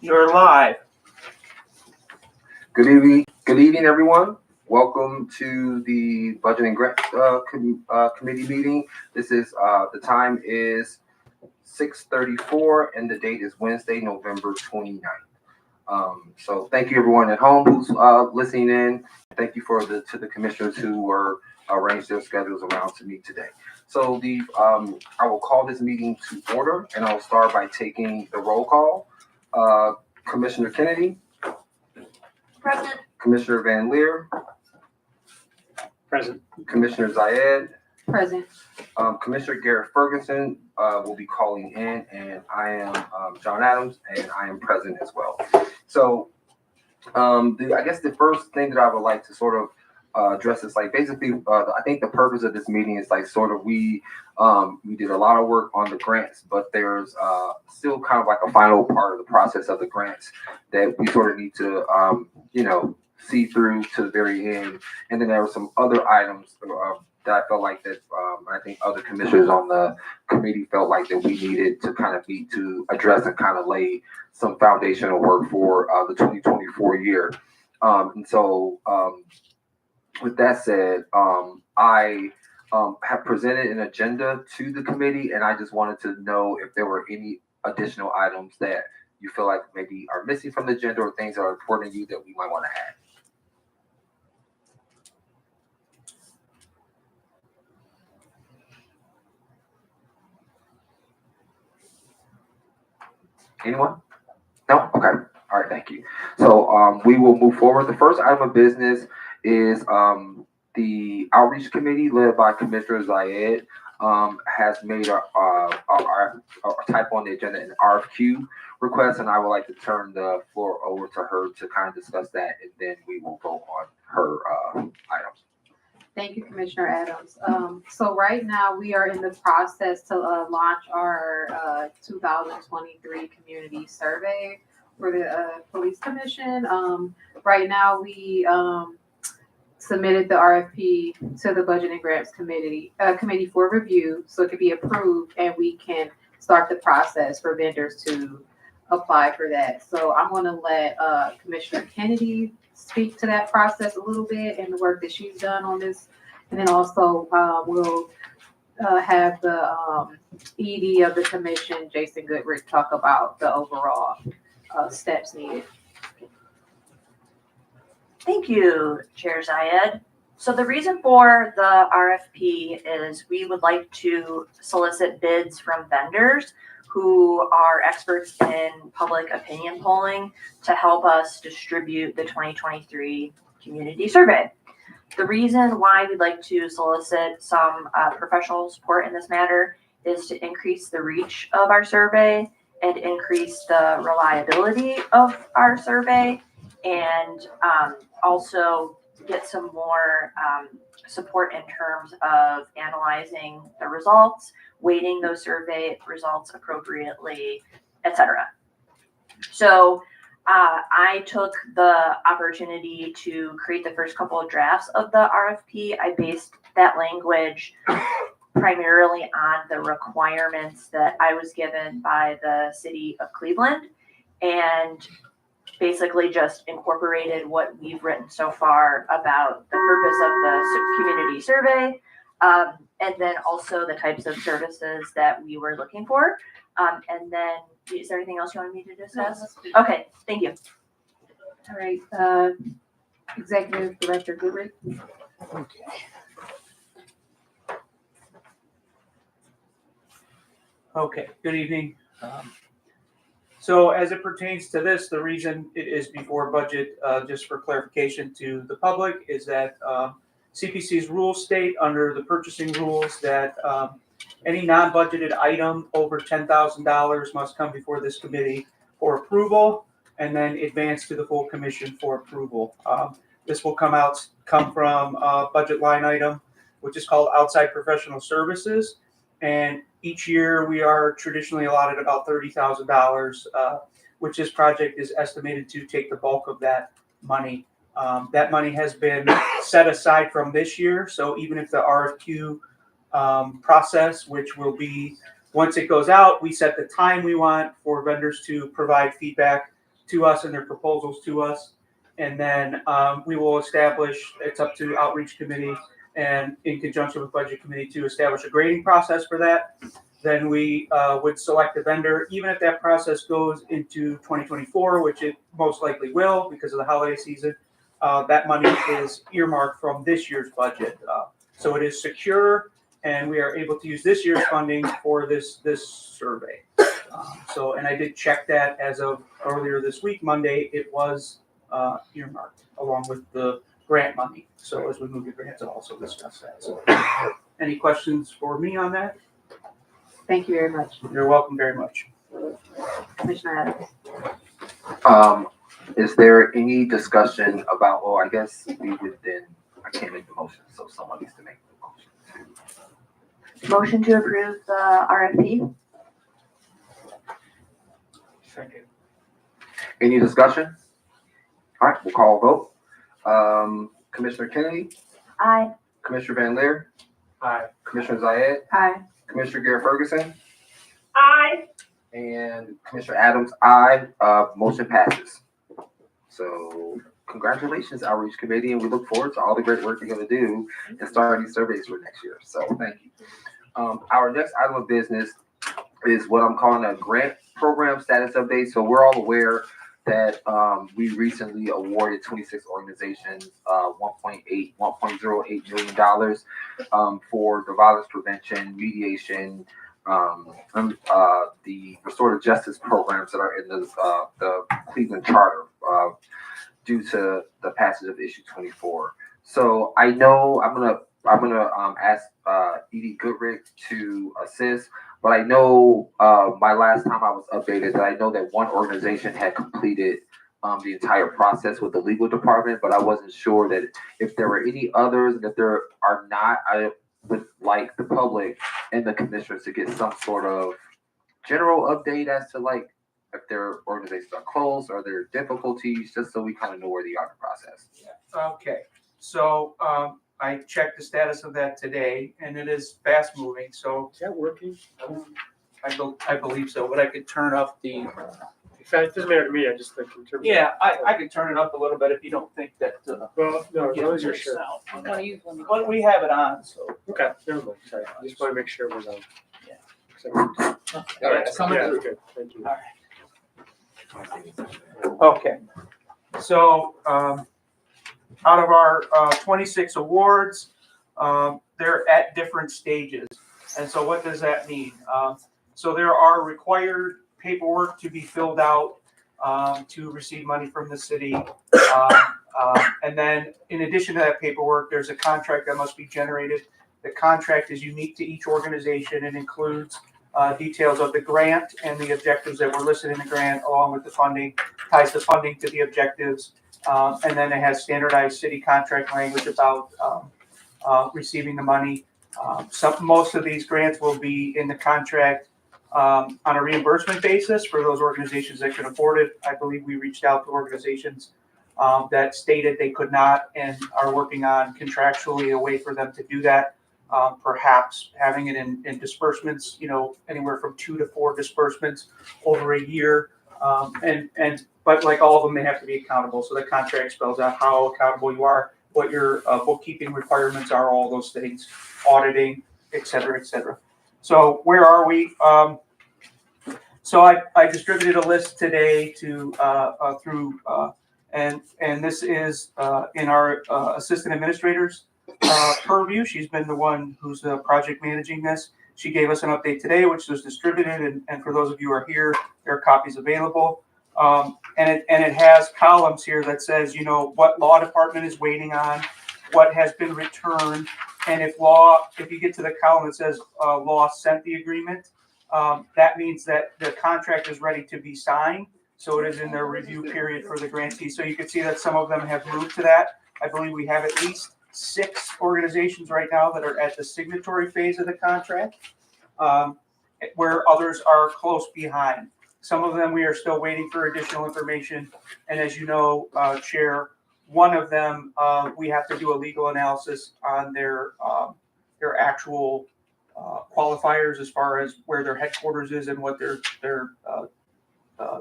You're live. Good evening, everyone. Welcome to the Budget and Grant Committee meeting. This is the time is 6:34, and the date is Wednesday, November 29th. So thank you, everyone at home who's listening in. Thank you to the commissioners who were arranged their schedules around to meet today. So I will call this meeting to order, and I'll start by taking the roll call. Commissioner Kennedy. Present. Commissioner Van Leer. Present. Commissioner Zayed. Present. Commissioner Garrett Ferguson will be calling in, and I am John Adams, and I am present as well. So I guess the first thing that I would like to sort of address is like basically I think the purpose of this meeting is like sort of we did a lot of work on the grants, but there's still kind of like a final part of the process of the grants that we sort of need to see through to the very end. And then there were some other items that I felt like that I think other commissioners on the committee felt like that we needed to kind of need to address and kind of lay some foundational work for the 2024 year. And so with that said, I have presented an agenda to the committee, and I just wanted to know if there were any additional items that you feel like maybe are missing from the agenda or things that are important to you that we might want to add. Anyone? No? Okay. All right. Thank you. So we will move forward. The first item of business is the outreach committee led by Commissioner Zayed has made a type on the agenda an RFQ request, and I would like to turn the floor over to her to kind of discuss that, and then we will vote on her items. Thank you, Commissioner Adams. So right now we are in the process to launch our 2023 community survey for the police commission. Right now we submitted the RFP to the Budget and Grants committee for review, so it can be approved and we can start the process for vendors to apply for that. So I'm going to let Commissioner Kennedy speak to that process a little bit and the work that she's done on this. And then also we'll have the ED of the commission, Jason Goodrich, talk about the overall steps needed. Thank you, Chair Zayed. So the reason for the RFP is we would like to solicit bids from vendors who are experts in public opinion polling to help us distribute the 2023 community survey. The reason why we'd like to solicit some professional support in this matter is to increase the reach of our survey and increase the reliability of our survey, and also get some more support in terms of analyzing the results, weighting those survey results appropriately, etc. So I took the opportunity to create the first couple of drafts of the RFP. I based that language primarily on the requirements that I was given by the city of Cleveland, and basically just incorporated what we've written so far about the purpose of the community survey, and then also the types of services that we were looking for. And then, is there anything else you wanted me to discuss? No, okay, thank you. All right, Executive Director Goodrich. Okay. Okay, good evening. So as it pertains to this, the reason it is before budget, just for clarification to the public, is that CPC's rules state under the purchasing rules that any non-budgeted item over $10,000 must come before this committee for approval and then advance to the full commission for approval. This will come from a budget line item, which is called outside professional services. And each year we are traditionally allotted about $30,000, which this project is estimated to take the bulk of that money. That money has been set aside from this year. So even if the RFQ process, which will be, once it goes out, we set the time we want for vendors to provide feedback to us and their proposals to us. And then we will establish, it's up to outreach committee and in conjunction with budget committee to establish a grading process for that. Then we would select a vendor, even if that process goes into 2024, which it most likely will because of the holiday season. That money is earmarked from this year's budget. So it is secure, and we are able to use this year's funding for this survey. And I did check that as of earlier this week, Monday, it was earmarked along with the grant money. So as we move to grants, I'll also discuss that. So any questions for me on that? Thank you very much, You're welcome very much. Commissioner Adams. Is there any discussion about, well, I guess we would then, I can't make the motion, so someone needs to make the motion. Motion to approve the RFP. Second. Any discussion? All right, we'll call a vote. Commissioner Kennedy, Aye. Commissioner Van Leer, Aye. Commissioner Zayed, Aye. Commissioner Garrett Ferguson, Aye. and Commissioner Adams, aye. Motion passes. So congratulations, Outreach Committee, and we look forward to all the great work you're going to do and start these surveys for next year. So thank you. Our next item of business is what I'm calling a grant program status update. So we're all aware that we recently awarded 26 organizations $1.08 million for the violence prevention, mediation, the restorative justice programs that are in the Cleveland Charter due to the passage of issue 24. So I know I'm gonna ask Edie Goodrick to assist, but I know my last time I was updated that I know that one organization had completed the entire process with the legal department, but I wasn't sure that if there were any others, and if there are not, I would like the public and the commissioners to get some sort of general update as to like if their organizations are closed or there are difficulties, just so we kind of know where they are in the process. Okay, so I checked the status of that today, and it is fast moving. So Is that working? I believe so, but I could turn up the. In fact, it doesn't matter to me, I just think in terms of. Yeah, I could turn it up a little bit if you don't think that. Well, no, as yeah, long as you're sure. But we have it on, so. Okay, never mind, sorry, I just want to make sure it was on. Yeah. Yeah, it's coming through. Good, thank you. Okay, so out of our 26 awards, they're at different stages. And so what does that mean? So there are required paperwork to be filled out to receive money from the city. And then in addition to that paperwork, there's a contract that must be generated. The contract is unique to each organization and includes details of the grant and the objectives that were listed in the grant, along with the funding, ties the funding to the objectives. And then it has standardized city contract language about receiving the money. Most of these grants will be in the contract on a reimbursement basis for those organizations that can afford it. I believe we reached out to organizations that stated they could not and are working on contractually a way for them to do that. Perhaps having it in disbursements, anywhere from 2 to 4 disbursements over a year. But like all of them, they have to be accountable. So the contract spells out how accountable you are, what your bookkeeping requirements are, all those things, auditing, et cetera, et cetera. So where are we? So I distributed a list today to and this is in our assistant administrators purview. She's been the one who's the project managing this. She gave us an update today, which was distributed, and for those of you who are here, there are copies available. And it has columns here that says, what law department is waiting on, what has been returned, and if you get to the column that says law sent the agreement, that means that the contract is ready to be signed. So it is in their review period for the grantee. So you can see that some of them have moved to that. I believe we have at least 6 organizations right now that are at the signatory phase of the contract, where others are close behind. Some of them we are still waiting for additional information. And as you know, Chair, one of them, we have to do a legal analysis on their actual qualifiers as far as where their headquarters is and what their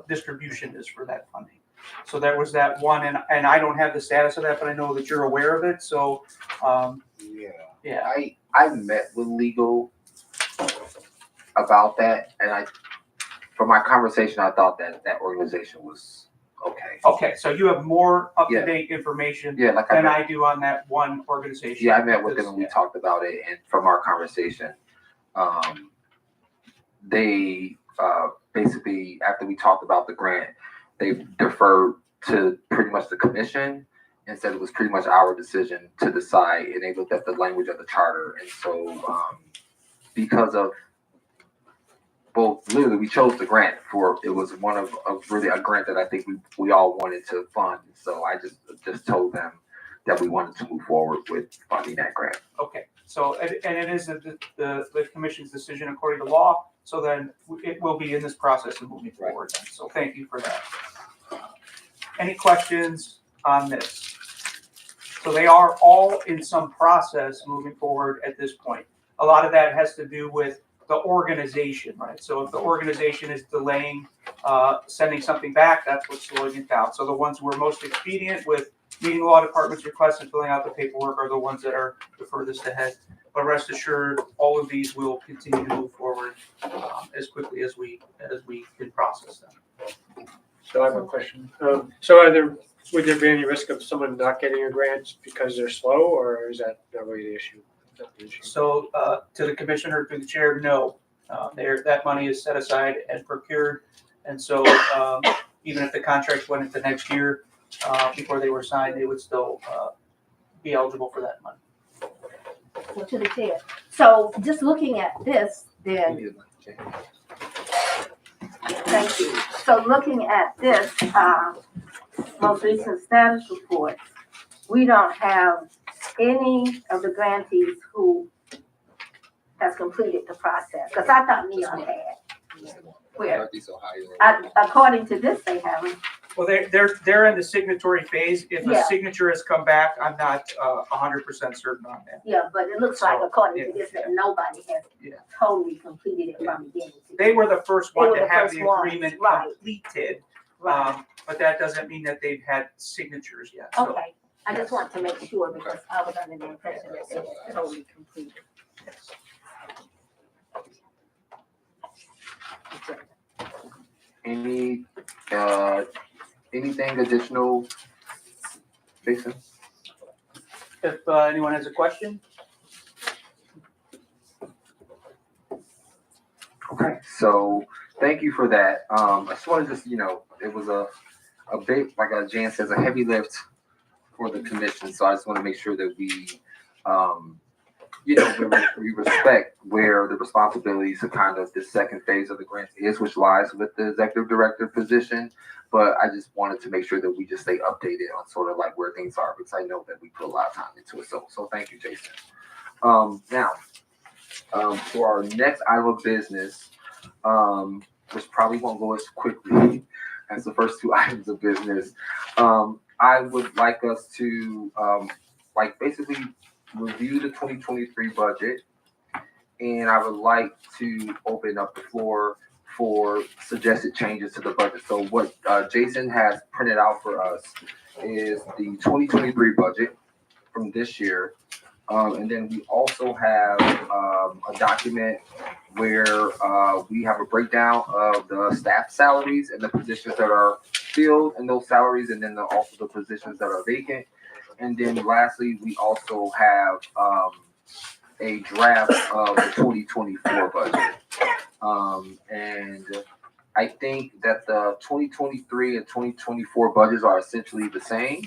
distribution is for that funding. So there was that one, and I don't have the status of that, but I know that you're aware of it, so, yeah. I met with legal about that, and from my conversation, I thought that organization was okay. Okay, so you have more up-to-date information Yeah, like than I do on that one organization. Yeah, I met with them and we Yeah. talked about it, and from our conversation, they basically, after we talked about the grant, they deferred to pretty much the commission and said it was pretty much our decision to decide, and they looked at the language of the charter. And so because of literally we chose the grant for, it was one of really a grant that I think we all wanted to fund. So I just told them that we wanted to move forward with funding that grant. Okay, so, and it is the commission's decision according to law, so then it will be in this process and moving forward then. So thank you for that. Any questions on this? So they are all in some process moving forward at this point. A lot of that has to do with the organization, right? So if the organization is delaying sending something back, that's what's slowing it down. So the ones who are most expedient with meeting the law department's requests and filling out the paperwork are the ones that are the furthest ahead. But rest assured, all of these will continue to move forward as quickly as we can process them. So I have a question. So would there be any risk of someone not getting a grant because they're slow, or is that not really the issue? So to the commissioner, through the chair, no. That money is set aside and procured. And so even if the contract went into next year, before they were signed, they would still be eligible for that money. So to the chair. So just looking at this, then, thank you. So looking at this, most recent status report, we don't have any of the grantees who has completed the process. Because I thought Neon had. Where? According to this, they haven't. Well, they're in the signatory phase. If Yeah. a signature has come back, I'm not 100% certain on that. Yeah, but it looks like So, according to yeah. this, that nobody has Yeah. totally completed it from beginning to They were the first one They were to the have first the ones, agreement right. completed, Right. but that doesn't mean that they've had signatures yet. So, Okay, I just want to make sure because I was under the impression that they were totally completed. yes. Any anything additional, Jason? If anyone has a question, Okay, so thank you for that. I just wanted to, it was a big, like Jan says, a heavy lift for the commission. So I just want to make sure that we, we respect where the responsibilities of kind of the second phase of the grant is, which lies with the executive director position. But I just wanted to make sure that we just stay updated on sort of like where things are, because I know that we put a lot of time into it. So thank you, Jason. Now, for our next item of business, which probably won't go as quickly as the first two items of business, I would like us to basically review the 2023 budget, and I would like to open up the floor for suggested changes to the budget. So what Jason has printed out for us is the 2023 budget from this year. And then we also have a document where we have a breakdown of the staff salaries and the positions that are filled in those salaries, and then also the positions that are vacant. And then lastly, we also have a draft of the 2024 budget. And I think that the 2023 and 2024 budgets are essentially the same.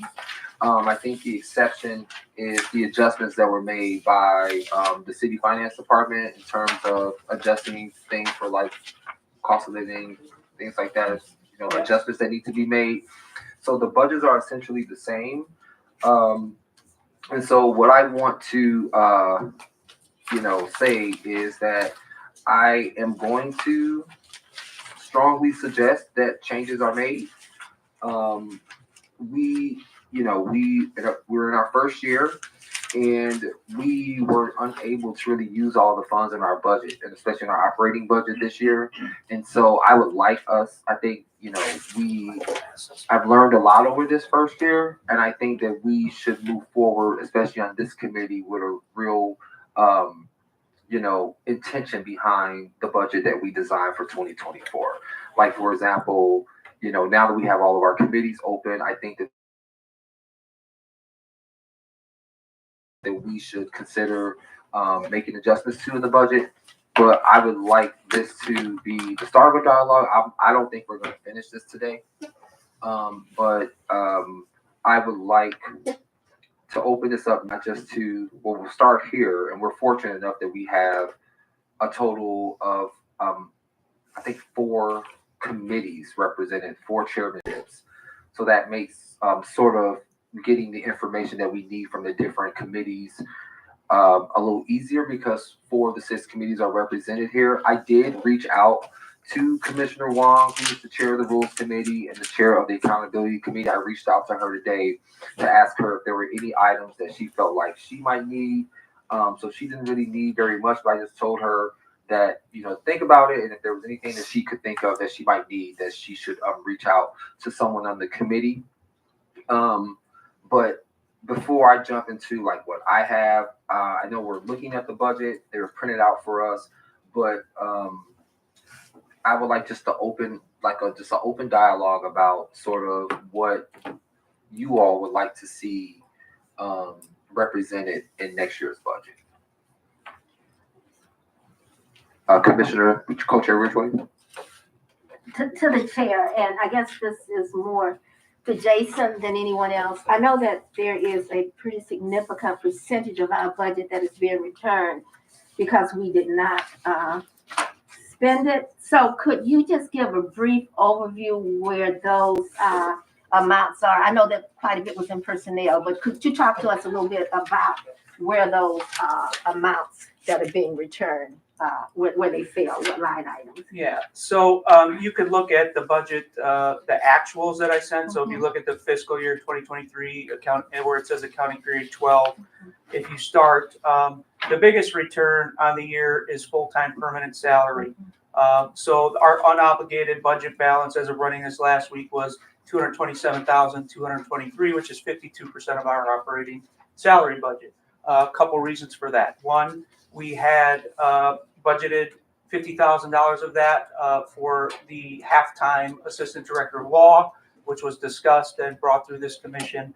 I think the exception is the adjustments that were made by the city finance department in terms of adjusting things for like cost of living, things like that, adjustments that need to be made. So the budgets are essentially the same. And so what I want to, say is that I am going to strongly suggest that changes are made. We're in our first year, and we were unable to really use all the funds in our budget, and especially in our operating budget this year. And so I would like us, I think, I've learned a lot over this first year, and I think that we should move forward, especially on this committee, with a real, intention behind the budget that we designed for 2024. Like, for example, now that we have all of our committees open, I think that we should consider making adjustments to in the budget. But I would like this to be the start of a dialogue. I don't think we're going to finish this today. But I would like to open this up, not just to, well, we'll start here, and we're fortunate enough that we have a total of, I think, 4 committees represented, 4 chairmanships. So that makes sort of getting the information that we need from the different committees a little easier, because 4 of the 6 committees are represented here. I did reach out to Commissioner Wong, who is the chair of the Rules Committee and the chair of the Accountability Committee. I reached out to her today to ask her if there were any items that she felt like she might need. So she didn't really need very much, but I just told her that, think about it, and if there was anything that she could think of that she might need, that she should reach out to someone on the committee. But before I jump into like what I have, I know we're looking at the budget. They were printed out for us, but I would like just to open just an open dialogue about sort of what you all would like to see represented in next year's budget. Commissioner, Co-Chair Ridgeway. To the chair, and I guess this is more to Jason than anyone else. I know that there is a pretty significant percentage of our budget that is being returned because we did not spend it. So could you just give a brief overview where those amounts are? I know that quite a bit was in personnel, but could you talk to us a little bit about where those amounts that are being returned, where they fell, what line items? Yeah, so you could look at the budget, the actuals that I sent. So if you look at the fiscal year 2023 account, where it says accounting period 12, if you start, the biggest return on the year is full-time permanent salary. So our unobligated budget balance as of running this last week was $227,223, which is 52% of our operating salary budget. A couple reasons for that. One, we had budgeted $50,000 of that for the half-time assistant director of law, which was discussed and brought through this commission,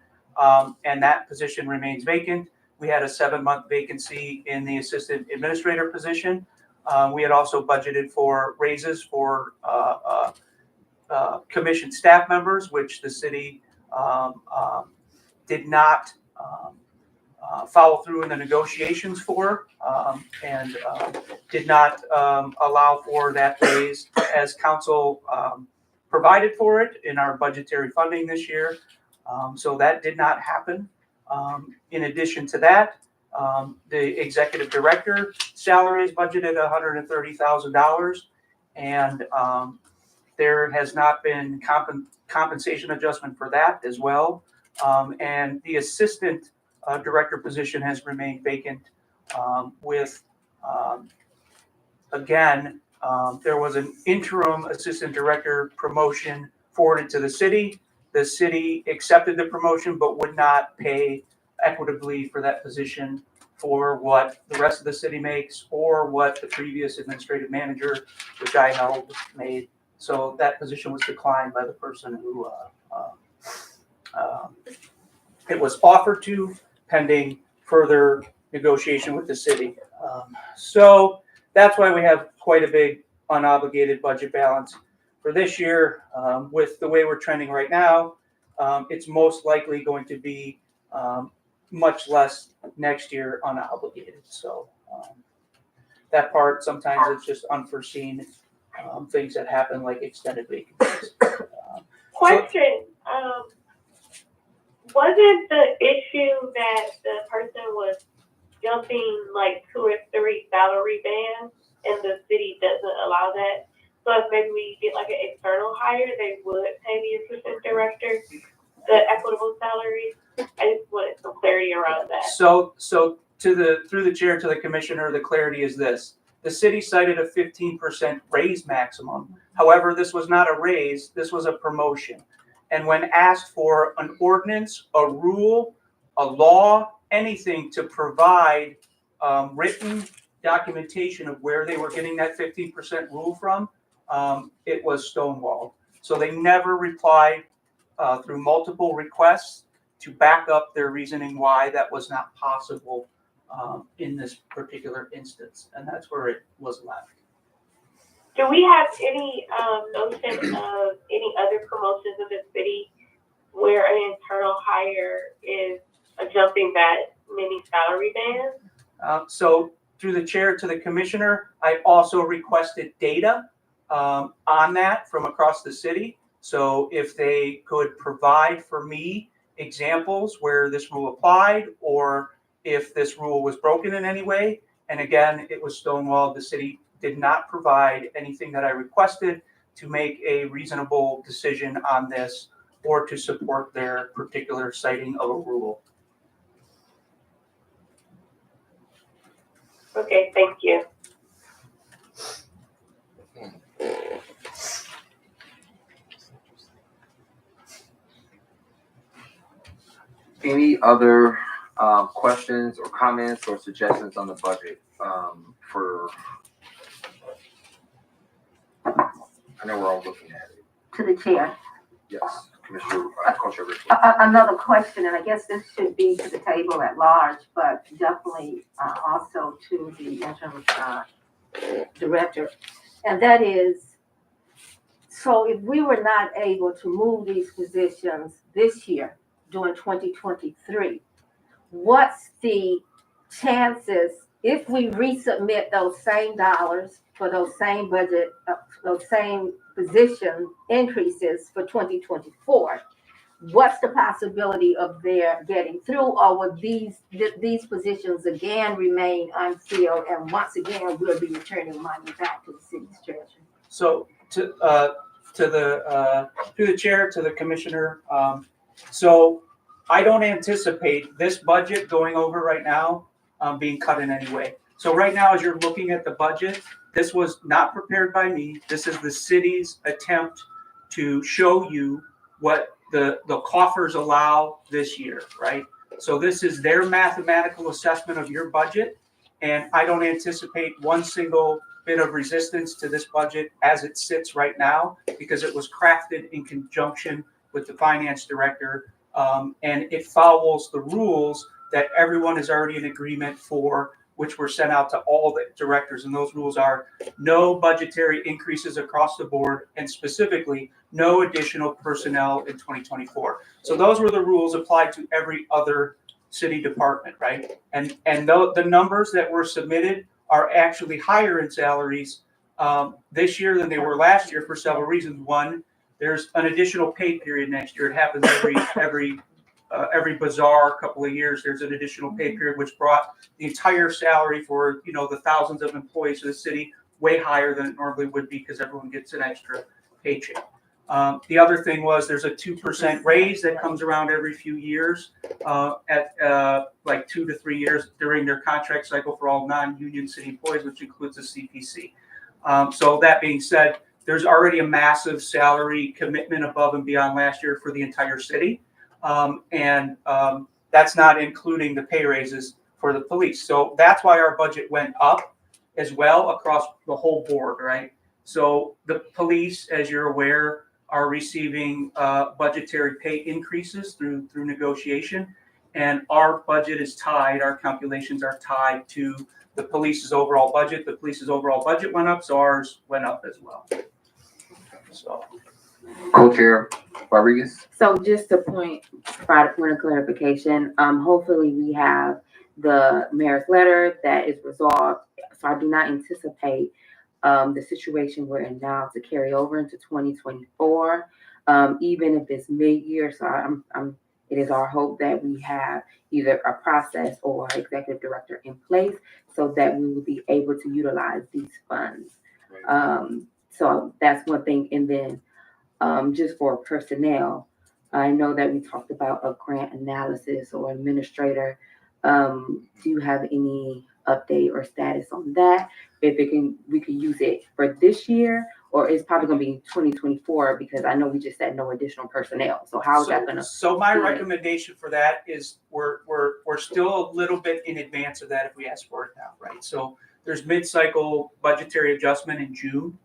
and that position remains vacant. We had a 7-month vacancy in the assistant administrator position. We had also budgeted for raises for commission staff members, which the city did not follow through in the negotiations for, and did not allow for that raise as council provided for it in our budgetary funding this year. So that did not happen. In addition to that, the executive director salary is budgeted $130,000, and there has not been compensation adjustment for that as well. And the assistant director position has remained vacant with, again, there was an interim assistant director promotion forwarded to the city. The city accepted the promotion but would not pay equitably for that position for what the rest of the city makes or what the previous administrative manager, which I held, made. So that position was declined by the person who it was offered to, pending further negotiation with the city. So that's why we have quite a big unobligated budget balance for this year. With the way we're trending right now, it's most likely going to be much less next year unobligated. So that part, sometimes it's just unforeseen things that happen, like extended vacancies. Question, wasn't the issue that the person was jumping like 2 or 3 salary bands and the city doesn't allow that? So if maybe we get like an external hire, they would pay the assistant director the equitable salary? I just wanted some clarity clarity around that. So through the chair to the commissioner, the clarity is this. The city cited a 15% raise maximum. However, this was not a raise, this was a promotion. And when asked for an ordinance, a rule, a law, anything to provide written documentation of where they were getting that 15% rule from, it was stonewalled. So they never replied through multiple requests to back up their reasoning why that was not possible in this particular instance, and that's where it was left. Do we have any notion of any other promotions in the city where an internal hire is jumping that many salary bands? So through the chair to the commissioner, I also requested data on that from across the city. So if they could provide for me examples where this rule applied, or if this rule was broken in any way. And again, it was stonewalled. The city did not provide anything that I requested to make a reasonable decision on this or to support their particular citing of a rule. Okay, thank you. Any other questions or comments or suggestions on the budget for? I know we're all looking at it. To the chair. Yes, Commissioner Richard. Another question, and I guess this should be to the table at large, but definitely also to the interim director. And that is, so if we were not able to move these positions this year during 2023, what's the chances if we resubmit those same dollars for those same budget, those same position increases for 2024? What's the possibility of their getting through, or will these positions again remain unfilled, and once again we'll be returning money back to the city's treasury? So through the chair to the commissioner, so I don't anticipate this budget going over right now being cut in any way. So right now, as you're looking at the budget, this was not prepared by me. This is the city's attempt to show you what the coffers allow this year, right? So this is their mathematical assessment of your budget, and I don't anticipate one single bit of resistance to this budget as it sits right now, because it was crafted in conjunction with the finance director, and it follows the rules that everyone is already in agreement for, which were sent out to all the directors. And those rules are no budgetary increases across the board, and specifically no additional personnel in 2024. So those were the rules applied to every other city department, right? And the numbers that were submitted are actually higher in salaries this year than they were last year for several reasons. One, there's an additional pay period next year. It happens every bizarre couple of years. There's an additional pay period, which brought the entire salary for the thousands of employees of the city way higher than it normally would be, because everyone gets an extra paycheck. The other thing was there's a 2% raise that comes around every few years, at like 2 to 3 years during their contract cycle for all non-union city employees, which includes the CPC. So that being said, there's already a massive salary commitment above and beyond last year for the entire city. And that's not including the pay raises for the police. So that's why our budget went up as well across the whole board, right? So the police, as you're aware, are receiving budgetary pay increases through negotiation, and our budget is tied. Our calculations are tied to the police's overall budget. The police's overall budget went up, so ours went up as well. So, Co-chair Rodriguez. So just to provide a point of clarification, hopefully we have the mayor's letter that is resolved. So I do not anticipate the situation we're in now to carry over into 2024, even if it's mid-year. So it is our hope that we have either a process or executive director in place so that we will be able to utilize these funds. So that's one thing. And then just for personnel, I know that we talked about a grant analysis or administrator. Do you have any update or status on that? If we could use it for this year, or it's probably gonna be 2024, because I know we just said no additional personnel. So how is that gonna? So my do it? recommendation for that is we're still a little bit in advance of that if we ask for it now, right? So there's mid-cycle budgetary adjustment in June.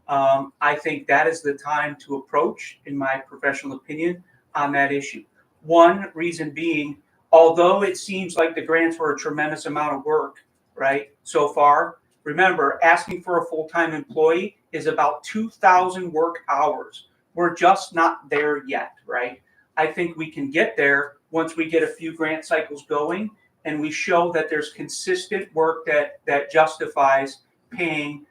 I think that is the time to approach, in my professional opinion, on that issue. One reason being, although it seems like the grants were a tremendous amount of work, right, so far, remember, asking for a full-time employee is about 2,000 work hours. We're just not there yet, right? I think we can get there once we get a few grant cycles going and we show that there's consistent work that justifies paying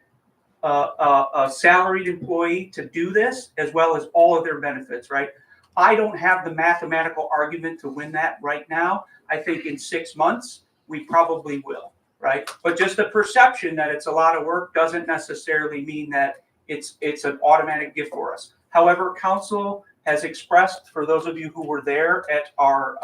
a salaried employee to do this, as well as all of their benefits, right? I don't have the mathematical argument to win that right now. I think in 6 months, we probably will, right? But just the perception that it's a lot of work doesn't necessarily mean that it's an automatic gift for us. However, council has expressed, for those of you who were there at our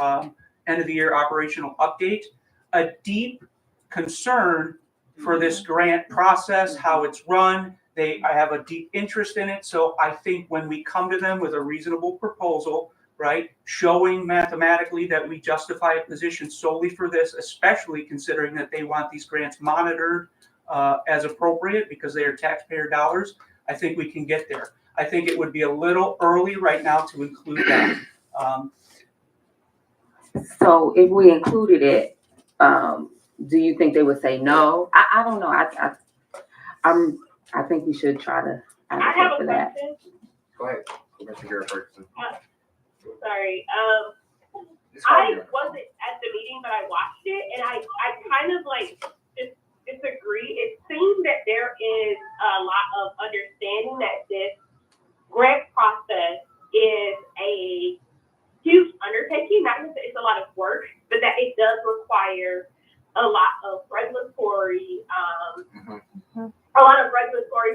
end of the year operational update, a deep concern for this grant process, how it's run. I have a deep interest in it. So I think when we come to them with a reasonable proposal, right, showing mathematically that we justify a position solely for this, especially considering that they want these grants monitored as appropriate because they are taxpayer dollars, I think we can get there. I think it would be a little early right now to include that. So if we included it, do you think they would say no? I don't know. I think we should try to I have advocate a for that. question. Go ahead, Commissioner Garrett Ferguson. Sorry. It's fine, I Garrett. wasn't at the meeting, but I watched it, and I kind of like disagree. It seems that there is a lot of understanding that this grant process is a huge undertaking. Not just that it's a lot of work, but that it does require a lot of regulatory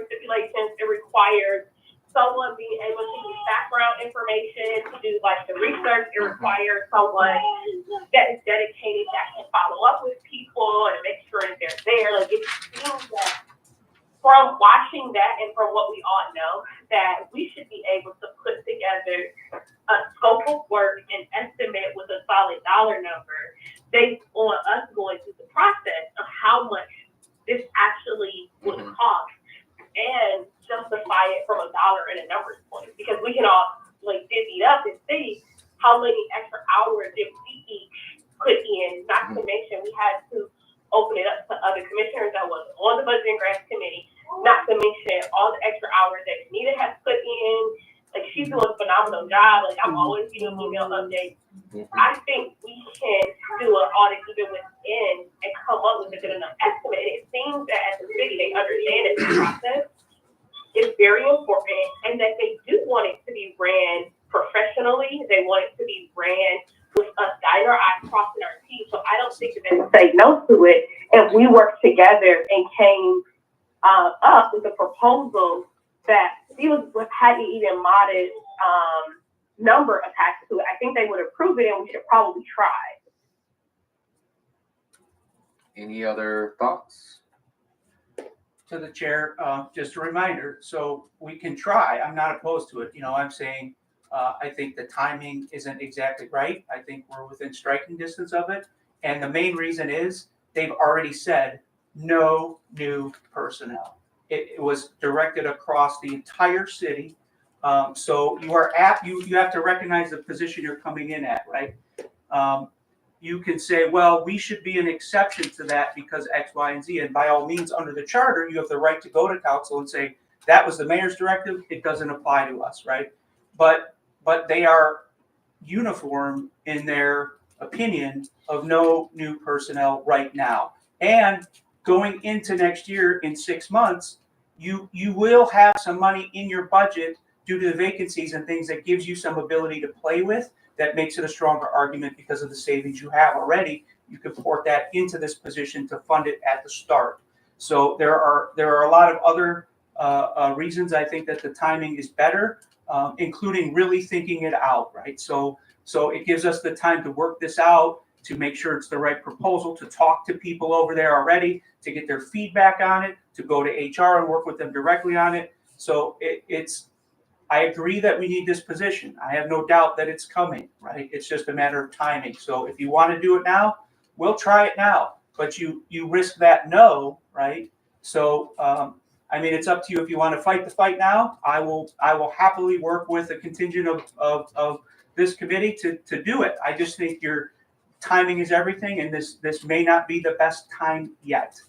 stipulations. It requires someone being able to use background information to do like the research. It requires someone that is dedicated, that can follow up with people and make sure that they're there. Like it seems that from watching that and from what we all know, that we should be able to put together a scope of work and estimate with a solid dollar number based on us going through the process of how much this actually would cost and justify it from a dollar and a numbers point. Because we can all like divvy it up and see how many extra hours did we each put in, not to mention we had to open it up to other commissioners that was on the Budget and Grants Committee, not to mention all the extra hours that Anita has put in. Like she's doing a phenomenal job. Like I'm always giving email updates. I think we can do an audit even within and come up with a good enough estimate. And it seems that as a city, they understand that this process is very important and that they do want it to be ran professionally. They want it to be ran with us dotting our I's, crossing our T's. So I don't think that they would say no to it if we worked together and came up with a proposal that had an even modest number attached to it. I think they would approve it and we should probably try. Any other thoughts? To the chair, just a reminder, so we can try. I'm not opposed to it. I'm saying I think the timing isn't exactly right. I think we're within striking distance of it. And the main reason is they've already said no new personnel. It was directed across the entire city. So you have to recognize the position you're coming in at, right? You can say, well, we should be an exception to that because X, Y, and Z. And by all means, under the charter, you have the right to go to council and say, that was the mayor's directive. It doesn't apply to us, right? But they are uniform in their opinion of no new personnel right now. And going into next year in 6 months, you will have some money in your budget due to the vacancies and things that gives you some ability to play with. That makes it a stronger argument because of the savings you have already. You can port that into this position to fund it at the start. So there are a lot of other reasons I think that the timing is better. including really thinking it out, right? So it gives us the time to work this out, to make sure it's the right proposal, to talk to people over there already, to get their feedback on it, to go to HR and work with them directly on it. So I agree that we need this position. I have no doubt that it's coming, right? It's just a matter of timing. So if you want to do it now, we'll try it now. But you risk that no, right? So I mean, it's up to you if you want to fight the fight now. I will happily work with a contingent of this committee to do it. I just think your timing is everything, and this may not be the best time yet.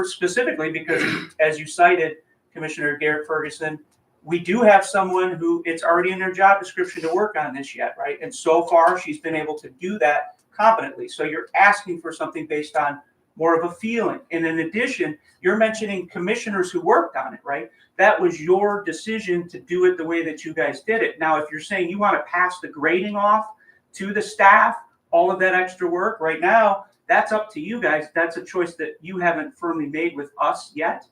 Specifically because, as you cited, Commissioner Garrett Ferguson, we do have someone who it's already in their job description to work on this yet, right? And so far, she's been able to do that competently. So you're asking for something based on more of a feeling. And in addition, you're mentioning commissioners who worked on it, right? That was your decision to do it the way that you guys did it. Now, if you're saying you want to pass the grading off to the staff, all of that extra work right now, that's up to you guys. That's a choice that you haven't firmly made with us yet.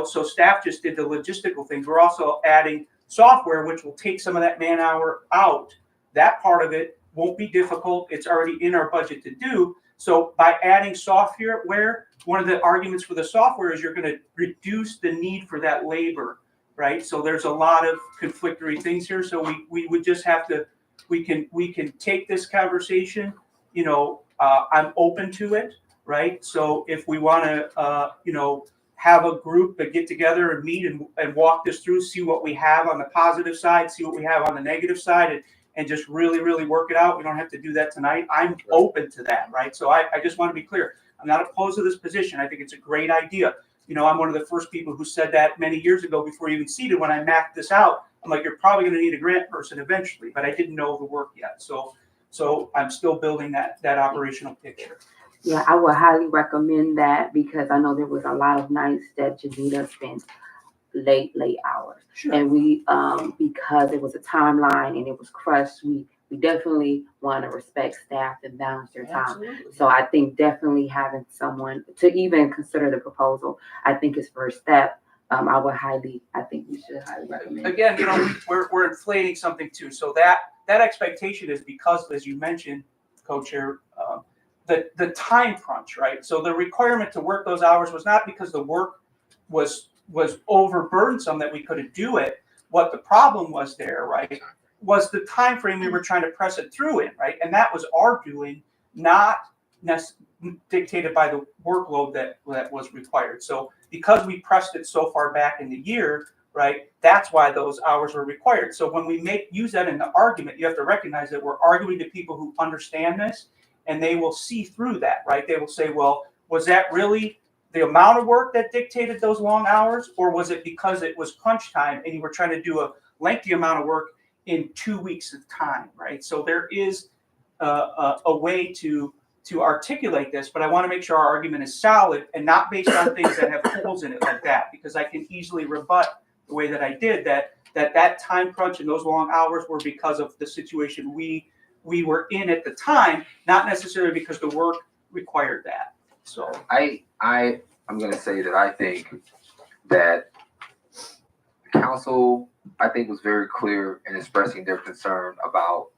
So staff just did the logistical things. We're also adding software, which will take some of that man hour out. That part of it won't be difficult. It's already in our budget to do. So by adding software, one of the arguments for the software is you're going to reduce the need for that labor, right? So there's a lot of conflictory things here. So we would just have to, we can take this conversation. I'm open to it, right? So if we want to, have a group that get together and meet and walk this through, see what we have on the positive side, see what we have on the negative side, and just really, really work it out. We don't have to do that tonight. I'm open to that, right? So I just want to be clear. I'm not opposed to this position. I think it's a great idea. I'm one of the first people who said that many years ago before you even seated when I mapped this out. I'm like, you're probably going to need a grant person eventually, but I didn't know the work yet. So I'm still building that operational picture. Yeah, I would highly recommend that because I know there was a lot of nights that Janita spent late hours. Sure. And we, because it was a timeline and it was crushed, we definitely want to respect staff and balance their time. Absolutely. So I think definitely having someone to even consider the proposal, I think is first step. I think we should highly recommend. Again, we're inflating something too. So that expectation is because, as you mentioned, Co-Chair, the time crunch, right? So the requirement to work those hours was not because the work was overburdensome that we couldn't do it. What the problem was there, right, was the time frame we were trying to press it through in, right? And that was our doing, not dictated by the workload that was required. So because we pressed it so far back in the year, right, that's why those hours were required. So when we use that in the argument, you have to recognize that we're arguing to people who understand this, and they will see through that, right? They will say, well, was that really the amount of work that dictated those long hours, or was it because it was crunch time and you were trying to do a lengthy amount of work in 2 weeks of time, right? So there is a way to articulate this, but I want to make sure our argument is solid and not based on things that have holes in it like that, because I can easily rebut the way that I did that time crunch and those long hours were because of the situation we were in at the time, not necessarily because the work required that. So I'm going to say that I think that council, was very clear in expressing their concern about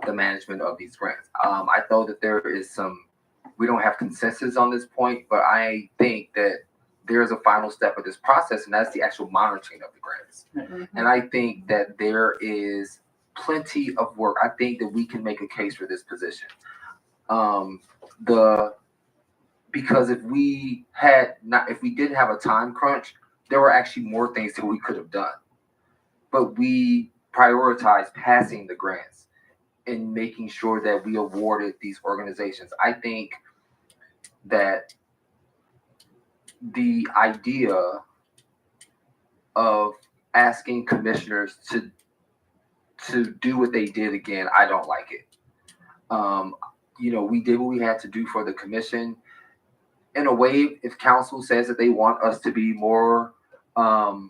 the management of these grants. I know that we don't have consensus on this point, but I think that there is a final step of this process, and that's the actual monitoring of the grants. Mm-hmm. And I think that there is plenty of work. I think that we can make a case for this position. Because if we didn't have a time crunch, there were actually more things that we could have done. But we prioritized passing the grants and making sure that we awarded these organizations. I think that the idea of asking commissioners to do what they did again, I don't like it. We did what we had to do for the commission. In a way, if council says that they want us to be more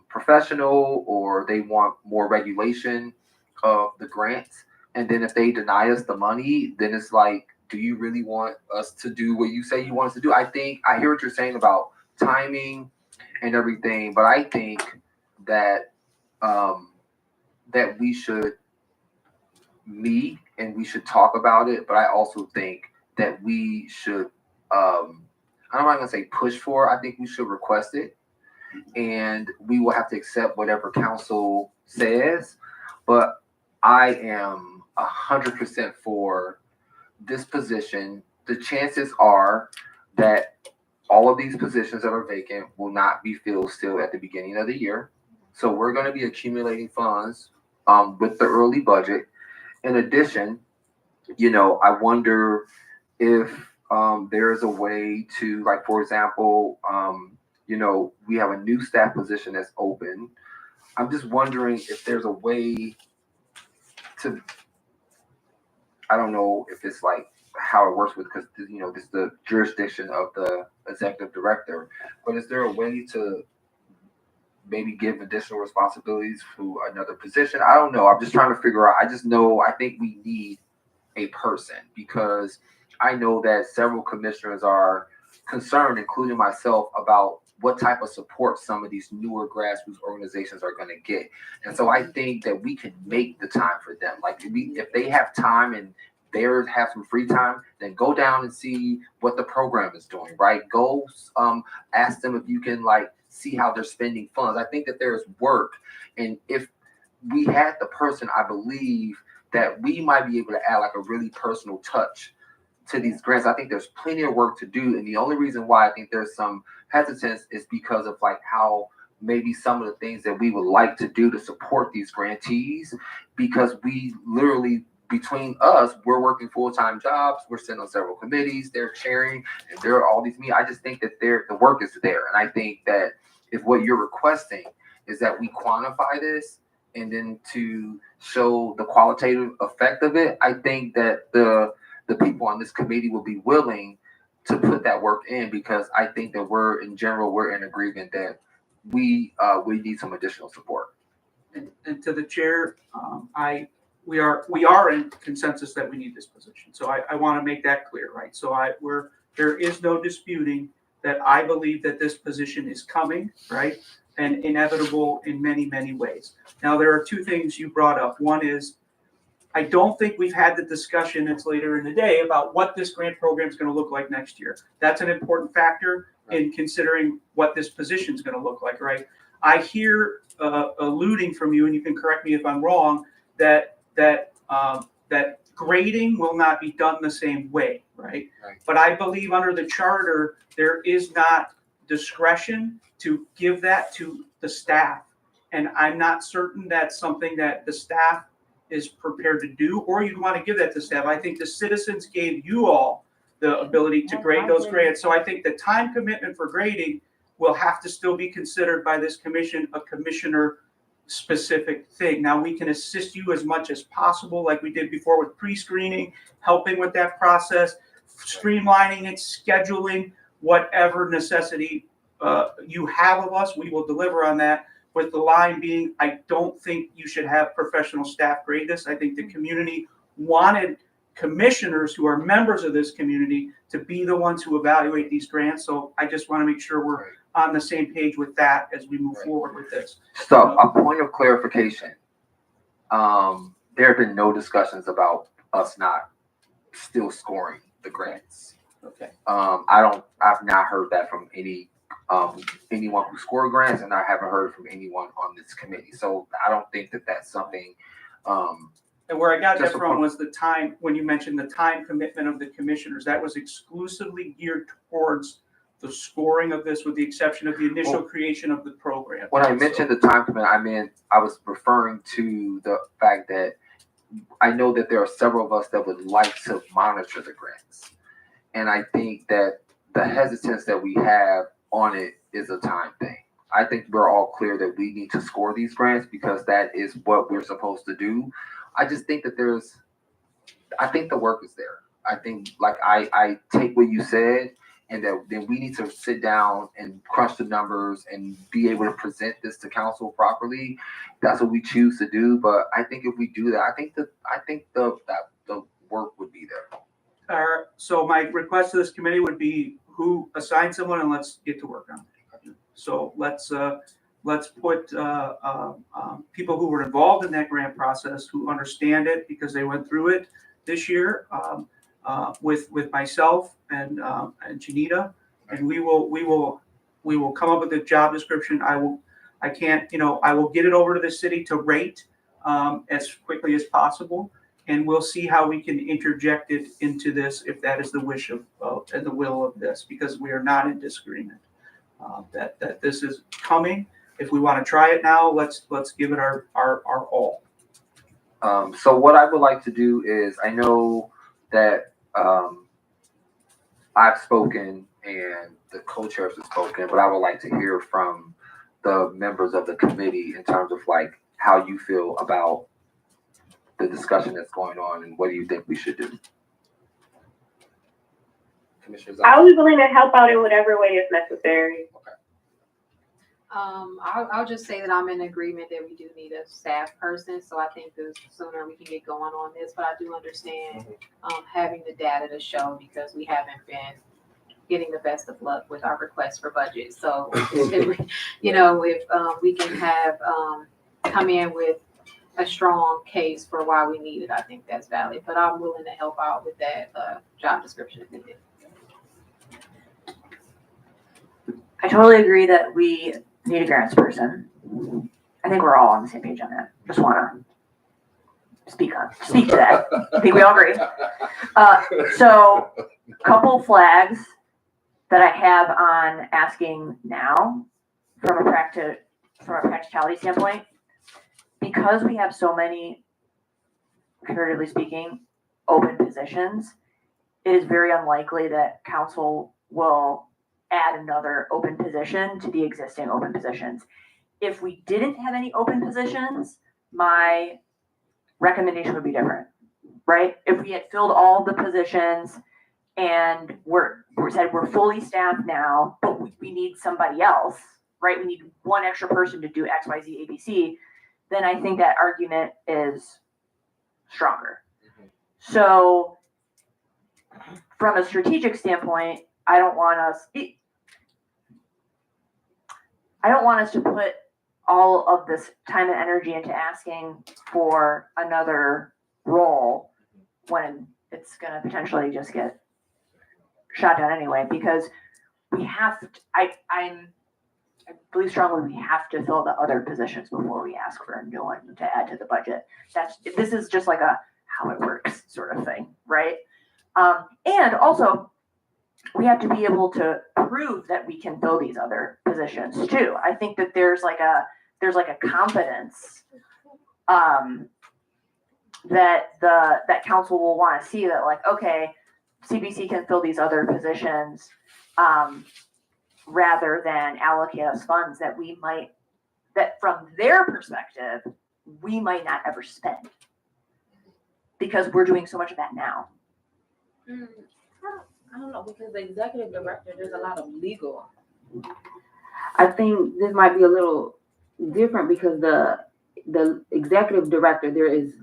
professional, or they want more regulation of the grants, and then if they deny us the money, then it's like, do you really want us to do what you say you want us to do? I think I hear what you're saying about timing and everything, but I think that that we should meet and we should talk about it, but I also think that we should, I'm not gonna say push for, I think we should request it. And we will have to accept whatever council says, but I am 100% for this position. The chances are that all of these positions that are vacant will not be filled still at the beginning of the year. So we're going to be accumulating funds with the early budget. In addition, I wonder if there is a way to, like, for example, we have a new staff position that's open. I'm just wondering if there's a way to, I don't know if it's like how it works with, because, this is the jurisdiction of the executive director, but is there a way to maybe give additional responsibilities to another position? I don't know. I'm just trying to figure out. I think we need a person, because I know that several commissioners are concerned, including myself, about what type of support some of these newer grassroots organizations are going to get. And so I think that we can make the time for them. Like, if they have time and they have some free time, then go down and see what the program is doing, right? Go ask them if you can, like, see how they're spending funds. I think that there's work. And if we had the person, I believe that we might be able to add like a really personal touch to these grants. I think there's plenty of work to do. And the only reason why I think there's some hesitance is because of like how maybe some of the things that we would like to do to support these grantees, because we literally, between us, we're working full-time jobs, we're sitting on several committees, they're chairing, and there are all these meetings. I just think that the work is there. And I think that if what you're requesting is that we quantify this and then to show the qualitative effect of it, I think that the people on this committee will be willing to put that work in, because I think that we're in agreement that we need some additional support. And to the chair, we are in consensus that we need this position. So I want to make that clear, right? So there is no disputing that I believe that this position is coming, right? And inevitable in many, many ways. Now, there are two things you brought up. One is, I don't think we've had the discussion, it's later in the day, about what this grant program is going to look like next year. That's an important factor in considering what this position is going to look like, right? I hear alluding from you, and you can correct me if I'm wrong, that grading will not be done the same way, right? But I believe under the charter, there is not discretion to give that to the staff. And I'm not certain that's something that the staff is prepared to do, or you'd want to give that to staff. I think the citizens gave you all the ability to grade those grants. So I think the time commitment for grading will have to still be considered by this commission, a commissioner specific thing. Now, we can assist you as much as possible, like we did before with pre-screening, helping with that process, streamlining it, scheduling, whatever necessity you have of us, we will deliver on that. With the line being, I don't think you should have professional staff grade this. I think the community wanted commissioners who are members of this community to be the ones who evaluate these grants. So I just want to make sure we're on the same page with that as we move forward with this. So a point of clarification, there have been no discussions about us not still scoring the grants. Okay. I've not heard that from anyone who scored grants, and I haven't heard from anyone on this committee. So I don't think that that's something. And where I got that from was the time, when you mentioned the time commitment of the commissioners, that was exclusively geared towards the scoring of this, with the exception of the initial creation of the program. When I mentioned the time commitment, I was referring to the fact that I know that there are several of us that would like to monitor the grants. And I think that the hesitance that we have on it is a time thing. I think we're all clear that we need to score these grants because that is what we're supposed to do. I just think that I think the work is there. I think, like, I take what you said, and that then we need to sit down and crunch the numbers and be able to present this to council properly. That's what we choose to do. But I think if we do that, I think the work would be there. So my request to this committee would be who assign someone, and let's get to work on it. So let's let's put people who were involved in that grant process, who understand it because they went through it this year, with myself and Janita, and we will come up with a job description. I will get it over to the city to rate as quickly as possible, and we'll see how we can interject it into this if that is the wish of and the will of this, because we are not in disagreement that this is coming. If we want to try it now, let's give it our all. So what I would like to do is, I know that I've spoken and the co-chairs have spoken, but I would like to hear from the members of the committee in terms of like how you feel about the discussion that's going on and what do you think we should do. Commissioner Zhang. I'll be willing to help out in whatever way is necessary. I'll just say that I'm in agreement that we do need a staff person, so I think the sooner we can get going on this, but I do understand, having the data to show, because we haven't been getting the best of luck with our requests for budget, so, if we can have, come in with a strong case for why we need it, I think that's valid, but I'm willing to help out with that, job description if needed. I totally agree that we need a grants person. I think we're all on the same page on that. Just want to speak to that. I think we all agree. So, couple flags that I have on asking now from a practicality standpoint, because we have so many, comparatively speaking, open positions, it is very unlikely that council will add another open position to the existing open positions. If we didn't have any open positions, my recommendation would be different, right? If we had filled all the positions and we're fully staffed now, but we need somebody else, right? We need one extra person to do X, Y, Z, ABC, then I think that argument is stronger. So from a strategic standpoint, I don't want us to put all of this time and energy into asking for another role when it's going to potentially just get shot down anyway, because we have to, I believe strongly we have to fill the other positions before we ask for a new one to add to the budget. This is just like a how it works sort of thing, right? And also, we have to be able to prove that we can fill these other positions too. I think that there's like a confidence that council will want to see that, like, okay, CPC can fill these other positions rather than allocate us funds that from their perspective, we might not ever spend because we're doing so much of that now. I don't know, because the executive director, there's a lot of legal. I think this might be a little different because the executive director, there is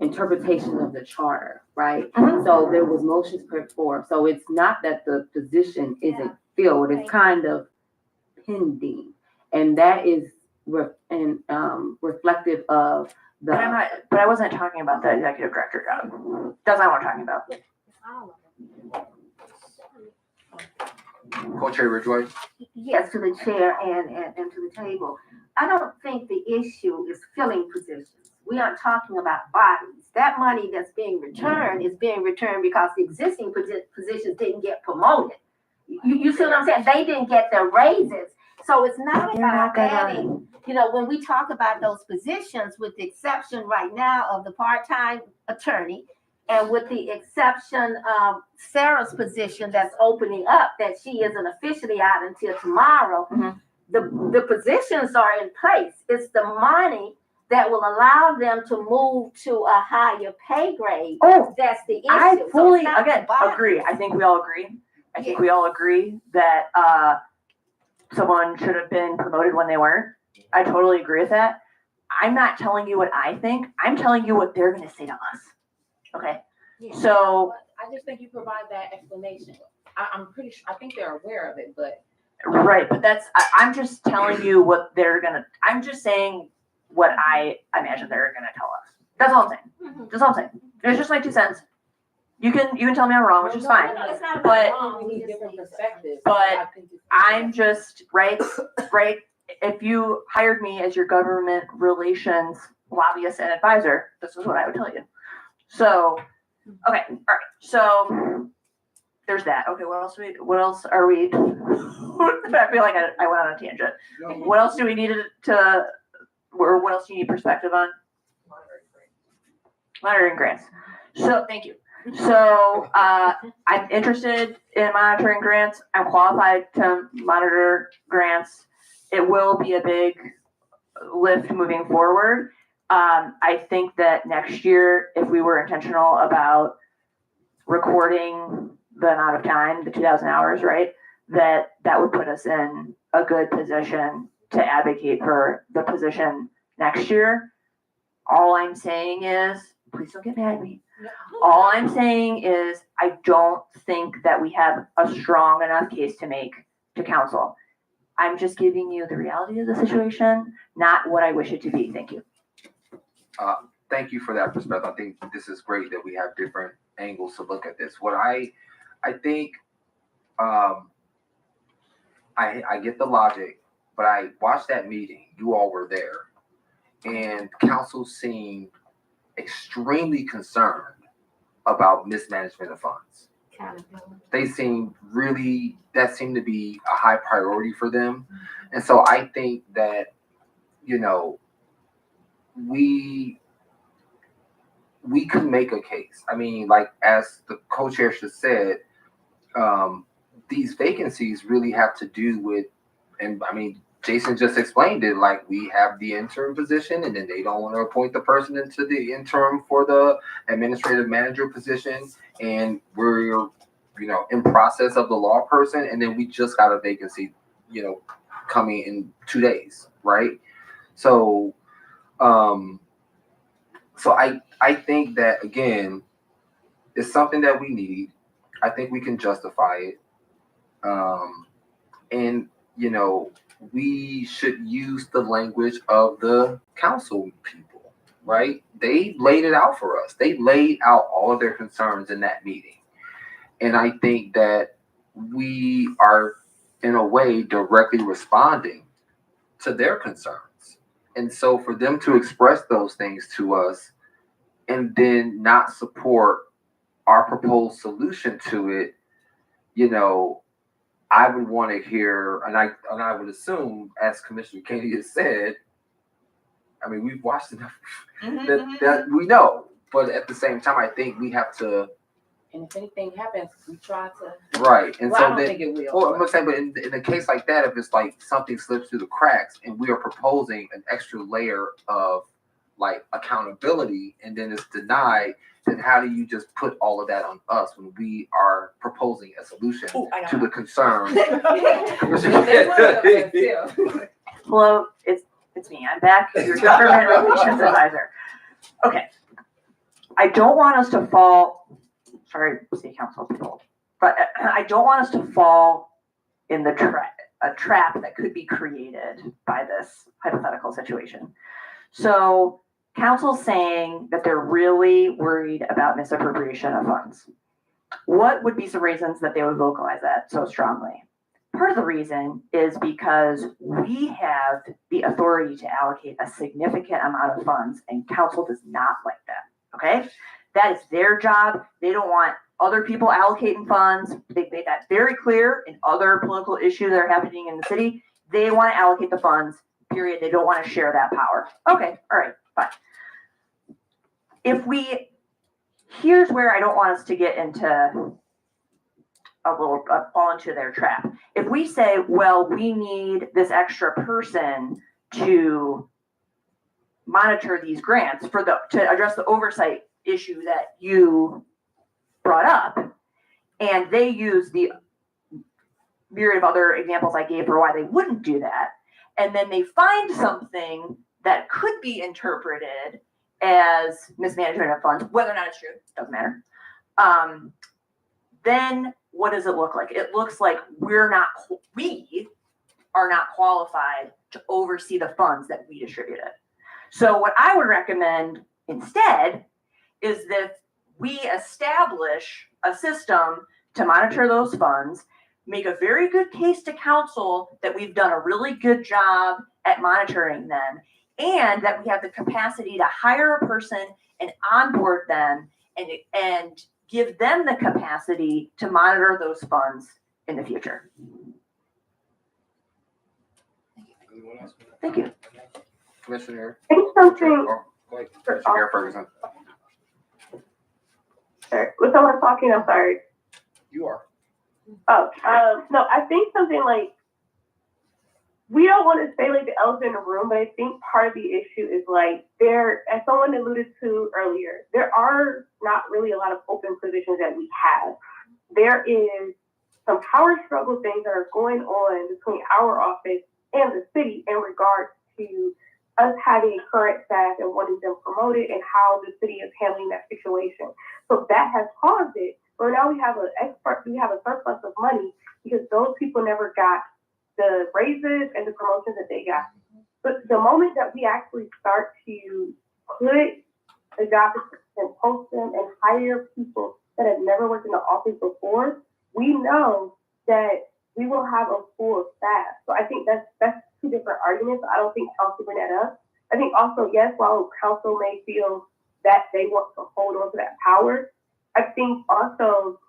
interpretation of the charter, right? So there was motions put forth. So it's not that the position isn't filled, it's kind of pending. And that is reflective of the. But I wasn't talking about the executive director job. That's not what I'm talking about. Co-Chair Ridgeway. Yes, to the chair and to the table. I don't think the issue is filling positions. We aren't talking about bodies. That money that's being returned is being returned because the existing positions didn't get promoted. You see what I'm saying? They didn't get their raises. So it's not about adding, when we talk about those positions, with the exception right now of the part-time attorney, and with the exception of Sarah's position that's opening up, that she isn't officially out until tomorrow, the positions are in place. It's the money that will allow them to move to a higher pay grade. Oh, that's the issue. I fully, so again, agree. I think we all agree. I think we all agree that someone should have been promoted when they weren't. I totally agree with that. I'm not telling you what I think. I'm telling you what they're going to say to us. Okay, so I just think you provide that explanation. I'm pretty sure, I think they're aware of it, but Right, but I'm just telling you what I'm just saying what I imagine they're gonna tell us. That's all I'm saying. That's all I'm saying. It's just my 2 cents. You can tell me I'm wrong, which is fine. It's not But- wrong. We need different perspectives. But I think it's- I'm just, right, if you hired me as your government relations lobbyist and advisor, this is what I would tell you. So, okay, all right, so there's that. Okay, what else are we, I feel like I went on a tangent. What else do we need or what else do you need perspective on? Monitoring grants. So, thank you. So, I'm interested in monitoring grants. I'm qualified to monitor grants. It will be a big lift moving forward. I think that next year, if we were intentional about recording the amount of time, the 2,000 hours, right, that would put us in a good position to advocate for the position next year. All I'm saying is, please don't get mad at me. All I'm saying is, I don't think that we have a strong enough case to make to council. I'm just giving you the reality of the situation, not what I wish it to be. Thank you. Thank you for that perspective. I think this is great that we have different angles to look at this. What I think, I get the logic, but I watched that meeting. You all were there, and council seemed extremely concerned about mismanagement of funds. They seemed that seemed to be a high priority for them. And so I think that, we could make a case. I mean, like, as the co-chair just said, these vacancies really have to do with, and I mean, Jason just explained it, like, we have the interim position and then they don't want to appoint the person into the interim for the administrative manager position. And we're, in process of the law person. And then we just got a vacancy, coming in 2 days. Right. So, I think that, again, it's something that we need. I think we can justify it. And, we should use the language of the council people, right? They laid it out for us. They laid out all of their concerns in that meeting. And I think that we are, in a way, directly responding to their concerns. And so for them to express those things to us and then not support our proposed solution to it, I would want to hear, and I would assume, as Commissioner Kennedy has said, I mean, we've watched enough that we know. But at the same time, I think we have to. And if anything happens, we try to. Right. And Well, so I don't then, think it will. well, I'm gonna say, but in a case like that, if it's like something slips through the cracks and we are proposing an extra layer of like accountability and then it's denied, then how do you just put all of that on us when we are proposing a solution to the concern? Hello, it's me. I'm back, your government relations advisor. Okay. I don't want us to fall, sorry, city council people, but I don't want us to fall in a trap that could be created by this hypothetical situation. So council's saying that they're really worried about misappropriation of funds. What would be some reasons that they would vocalize that so strongly? Part of the reason is because we have the authority to allocate a significant amount of funds and council does not like that, okay? That is their job. They don't want other people allocating funds. They made that very clear in other political issues that are happening in the city. They want to allocate the funds, period. They don't want to share that power. Okay, all right, fine. Here's where I don't want us to get into fall into their trap. If we say, well, we need this extra person to monitor these grants to address the oversight issue that you brought up, and they use the myriad of other examples I gave for why they wouldn't do that, and then they find something that could be interpreted as mismanagement of funds, whether or not it's true, doesn't matter. Then what does it look like? It looks like we are not qualified to oversee the funds that we distributed. So what I would recommend instead is that we establish a system to monitor those funds, make a very good case to council that we've done a really good job at monitoring them, and that we have the capacity to hire a person and onboard them and give them the capacity to monitor those funds in the future. Thank you. Commissioner. I think something, Oh, go ahead. Commissioner Garrett Ferguson. sorry, was someone talking? I'm sorry. You are. Oh, no, I think something like, we don't want to say like the elephant in the room, but I think part of the issue is like as someone alluded to earlier, there are not really a lot of open positions that we have. There is some power struggle things that are going on between our office and the city in regards to us having current staff and wanting them promoted and how the city is handling that situation. So that has caused it. But now we have a surplus of money because those people never got the raises and the promotions that they got. But the moment that we actually start to put the job and post them and hire people that have never worked in the office before, we know that we will have a full staff. So I think that's two different arguments. I don't think council bring that up. I think also, yes, while council may feel that they want to hold on to that power, I think also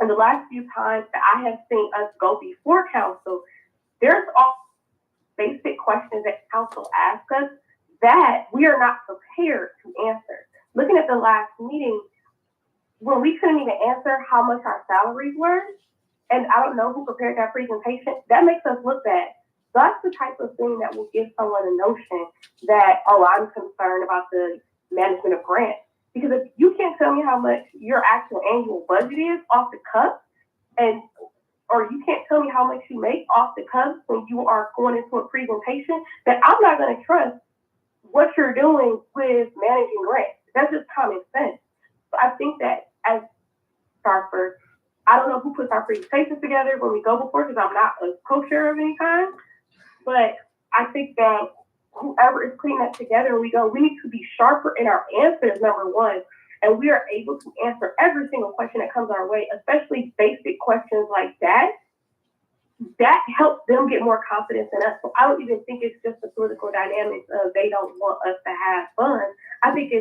in the last few times that I have seen us go before council, there's all basic questions that council asks us that we are not prepared to answer. Looking at the last meeting, when we couldn't even answer how much our salaries were, and I don't know who prepared that presentation, that makes us look bad. That's the type of thing that will give someone a notion that, oh, I'm concerned about the management of grants. Because if you can't tell me how much your actual annual budget is off the cuff, or you can't tell me how much you make off the cuff when you are going into a presentation, then I'm not going to trust what you're doing with managing grants. That's just common sense. So I think that as Sharper, I don't know who puts our presentations together when we go before, because I'm not a co-chair of any kind, but I think that whoever is putting that together, we need to be sharper in our answers, number one, and we are able to answer every single question that comes our way, especially basic questions like that. That helps them get more confidence in us. So I don't even think it's just the political dynamics of they don't want us to have fun. I think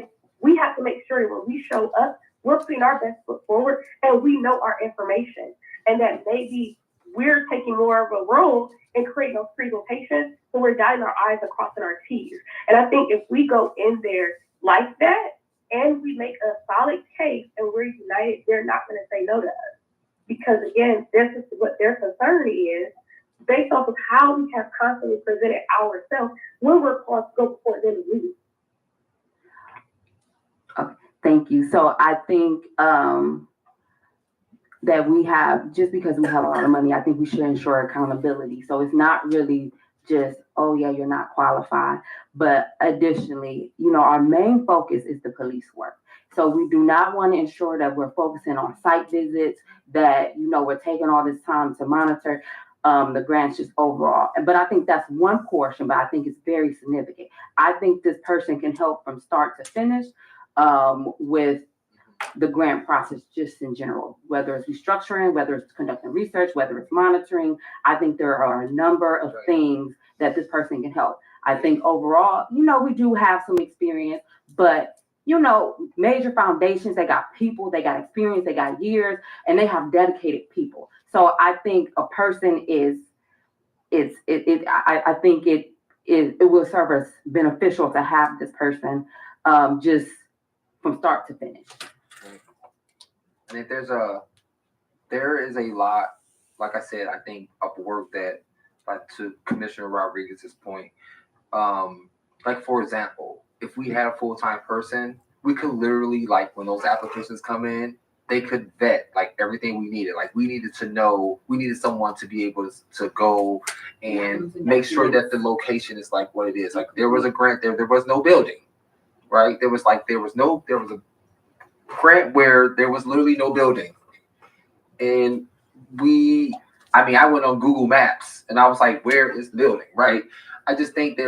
we have to make sure that when we show up, we're putting our best foot forward and we know our information, and that maybe we're taking more of a role in creating those presentations, so we're dotting our I's and crossing our T's. And I think if we go in there like that and we make a solid case and we're united, they're not going to say no to us. Because again, this is what their concern is based off of how we have constantly presented ourselves when we're called to go before them to leave. Okay, thank you. So I think that we have, just because we have a lot of money, I think we should ensure accountability. So it's not really just, oh yeah, you're not qualified. But additionally, our main focus is the police work. So we do not want to ensure that we're focusing on site visits, that, we're taking all this time to monitor the grants just overall. But I think that's one portion, but I think it's very significant. I think this person can help from start to finish with the grant process just in general, whether it's restructuring, whether it's conducting research, whether it's monitoring. I think there are a number of things that this person can help. I think overall, we do have some experience, but major foundations, they got people, they got experience, they got years, and they have dedicated people. So I think a person I think it will serve as beneficial to have this person just from start to finish. And if there is a lot, like I said, I think of work that, like to Commissioner Rodriguez's point, like for example, if we had a full-time person, we could literally, like when those applications come in, they could vet like everything we needed. Like we needed someone to be able to go and make sure that the location is like what it is. Like there was a grant there was no building, right? There was a grant where there was literally no building. And I went on Google Maps and I was like, where is the building, right? I just think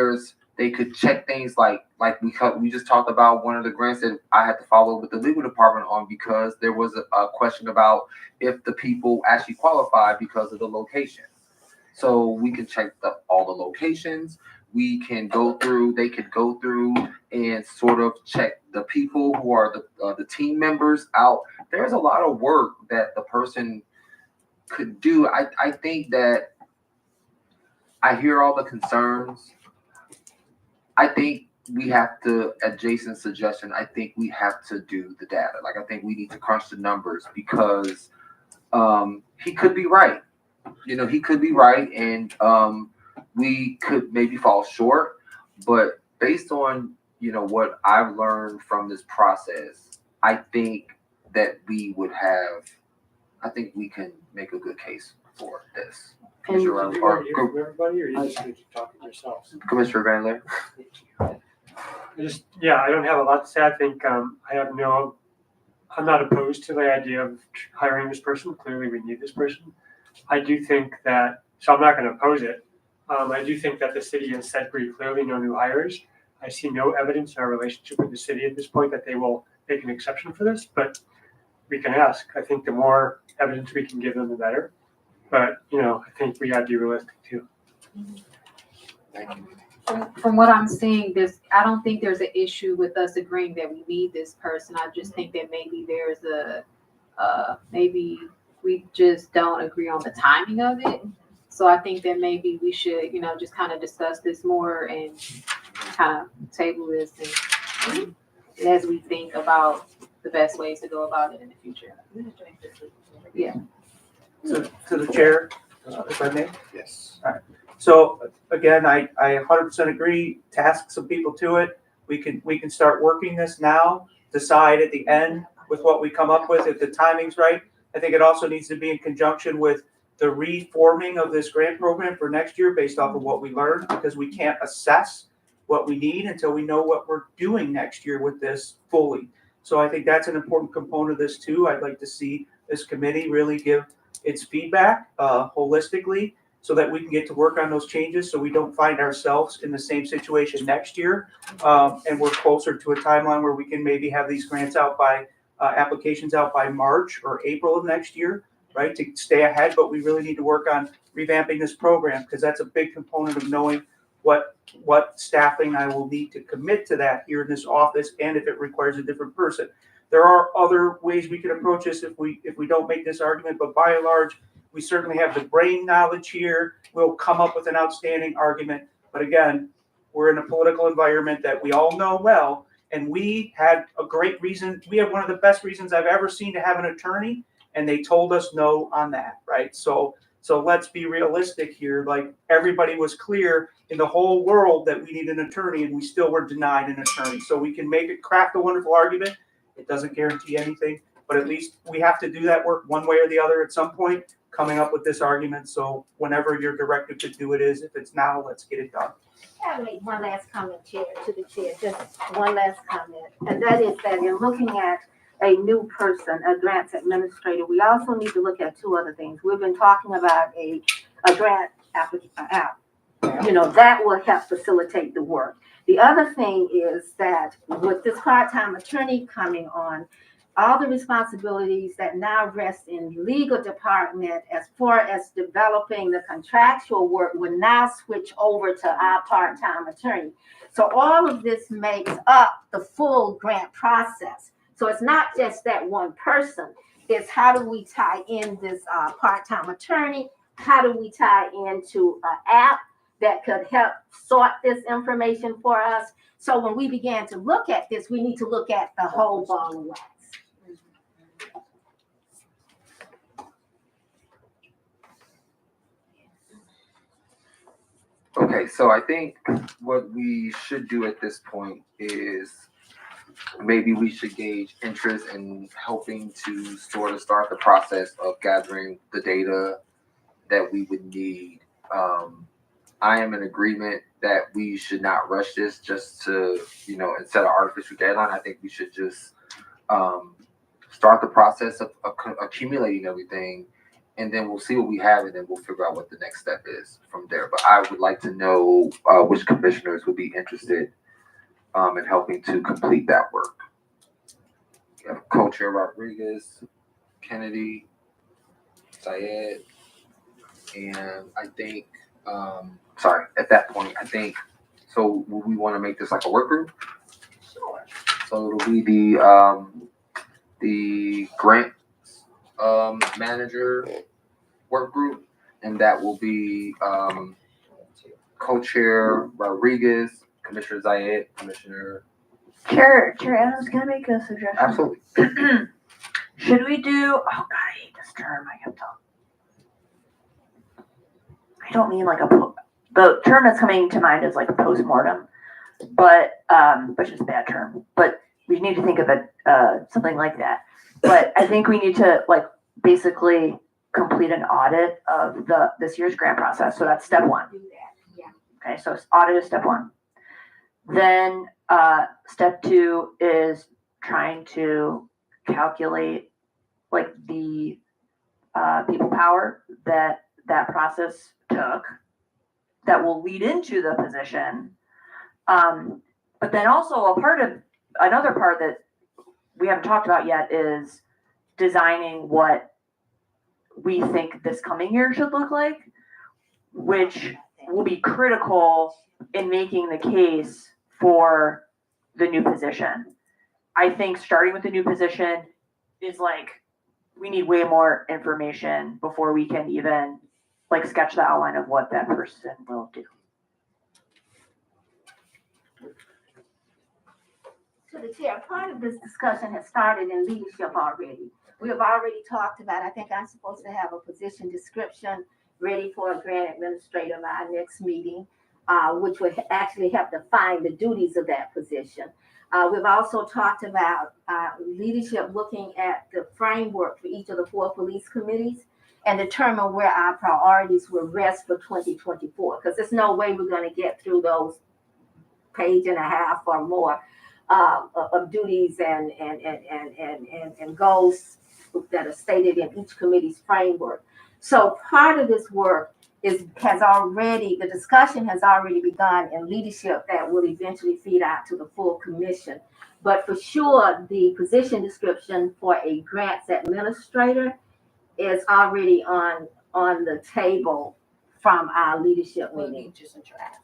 they could check things like we just talked about one of the grants that I had to follow with the legal department on because there was a question about if the people actually qualified because of the location. So we can check all the locations. They could go through and sort of check the people who are the team members out. There's a lot of work that the person could do. I think that I hear all the concerns. I think we have to, at Jason's suggestion, I think we have to do the data. Like, I think we need to crunch the numbers because he could be right. He could be right, and we could maybe fall short. But based on, what I've learned from this process, I think that we can make a good case for this. Commissioner Do you want to hear from everybody, or you just need to talk to yourselves? Commissioner Van Leer? I don't have a lot to say. I think I'm not opposed to the idea of hiring this person. Clearly, we need this person. I do think that, so I'm not going to oppose it. I do think that the city has said pretty clearly no new hires. I see no evidence in our relationship with the city at this point that they will make an exception for this, but we can ask. I think the more evidence we can give them, the better. But, I think we gotta be realistic too. Thank you. From what I'm seeing, I don't think there's an issue with us agreeing that we need this person. I just think that maybe there's maybe we just don't agree on the timing of it. So I think that maybe we should, just kind of discuss this more and kind of table this and as we think about the best ways to go about it in the future. Yeah. To the chair, if I may. Yes. All right. So again, I 100% agree. Task some people to it. We can start working this now. Decide at the end with what we come up with if the timing's right. I think it also needs to be in conjunction with the reforming of this grant program for next year based off of what we learned, because we can't assess what we need until we know what we're doing next year with this fully. So I think that's an important component of this too. I'd like to see this committee really give its feedback holistically so that we can get to work on those changes so we don't find ourselves in the same situation next year. And we're closer to a timeline where we can maybe have these grants out by applications out by March or April of next year, right, to stay ahead. But we really need to work on revamping this program because that's a big component of knowing what staffing I will need to commit to that here in this office, and if it requires a different person. There are other ways we can approach this if we don't make this argument, but by and large, we certainly have the brain knowledge here. We'll come up with an outstanding argument. But again, we're in a political environment that we all know well, and we had a great reason. We have one of the best reasons I've ever seen to have an attorney, and they told us no on that, right? So let's be realistic here. Like, everybody was clear in the whole world that we need an attorney, and we still were denied an attorney. So we can craft a wonderful argument. It doesn't guarantee anything, but at least we have to do that work one way or the other at some point, coming up with this argument. So whenever your directive to do it is, if it's now, let's get it done. I have make one last comment, Chair, to the chair, just one last comment, and that is that in looking at a new person, a grants administrator, we also need to look at two other things. We've been talking about a grant app. That will help facilitate the work. The other thing is that with this part-time attorney coming on, all the responsibilities that now rest in legal department as far as developing the contractual work will now switch over to our part-time attorney. So all of this makes up the full grant process. So it's not just that one person. It's how do we tie in this part-time attorney? How do we tie into an app that could help sort this information for us? So when we began to look at this, we need to look at the whole ball of wax. Okay, so I think what we should do at this point is maybe we should gauge interest in helping to sort of start the process of gathering the data that we would need. I am in agreement that we should not rush this just to, and set an artificial deadline. I think we should just start the process of accumulating everything, and then we'll see what we have, and then we'll figure out what the next step is from there. But I would like to know which commissioners would be interested in helping to complete that work. We have Co-Chair Rodriguez, Kennedy, Syed, and I think, at that point, I think, so we want to make this like a work group? Sure. So it'll be the grant manager work group, and that will be co-chair Rodriguez, Commissioner Zayed, Commissioner. Chair Adams, can I make a suggestion? Absolutely. Should we do, oh God, I hate this term, I have to. I don't mean like the term that's coming to mind is like a postmortem, but, which is a bad term, but we need to think of it, something like that. But I think we need to like basically complete an audit of this year's grant process. So that's step one. Do that, yeah. Okay, so audit is step one. Then step two is trying to calculate like the people power that process took that will lead into the position. But then also another part that we haven't talked about yet is designing what we think this coming year should look like, which will be critical in making the case for the new position. I think starting with the new position is like, we need way more information before we can even like sketch the outline of what that person will do. So the chair, part of this discussion has started in leadership already. We have already talked about, I think I'm supposed to have a position description ready for a grant administrator by our next meeting, which would actually help define the duties of that position. We've also talked about leadership looking at the framework for each of the 4 police committees and determine where our priorities will rest for 2024. Because there's no way we're going to get through those page and a half or more of duties and goals that are stated in each committee's framework. So part of this work the discussion has already begun in leadership that will eventually feed out to the full commission. But for sure, the position description for a grants administrator is already on the table from our leadership meeting. Just a draft.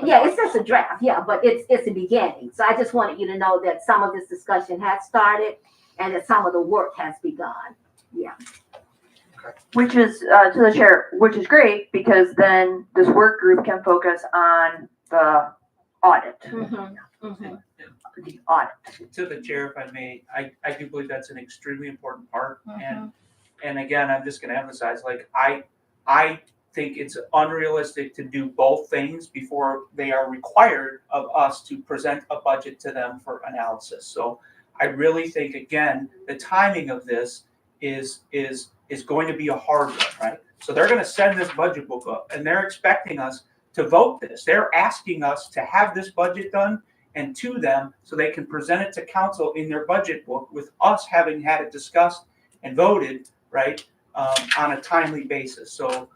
Yeah, it's just a draft, yeah, but it's a beginning. So I just wanted you to know that some of this discussion has started and that some of the work has begun. Yeah. Which is, to the chair, which is great because then this work group can focus on the audit. Mm-hmm. Mm-hmm. The audit. To the chair, if I may, I do believe that's an extremely important part. Mm-hmm. And again, I'm just gonna emphasize, like, I think it's unrealistic to do both things before they are required of us to present a budget to them for analysis. So I really think, again, the timing of this is going to be a hard one, right? So they're gonna send this budget book up and they're expecting us to vote this. They're asking us to have this budget done and to them so they can present it to council in their budget book with us having had it discussed and voted, right, on a timely basis. So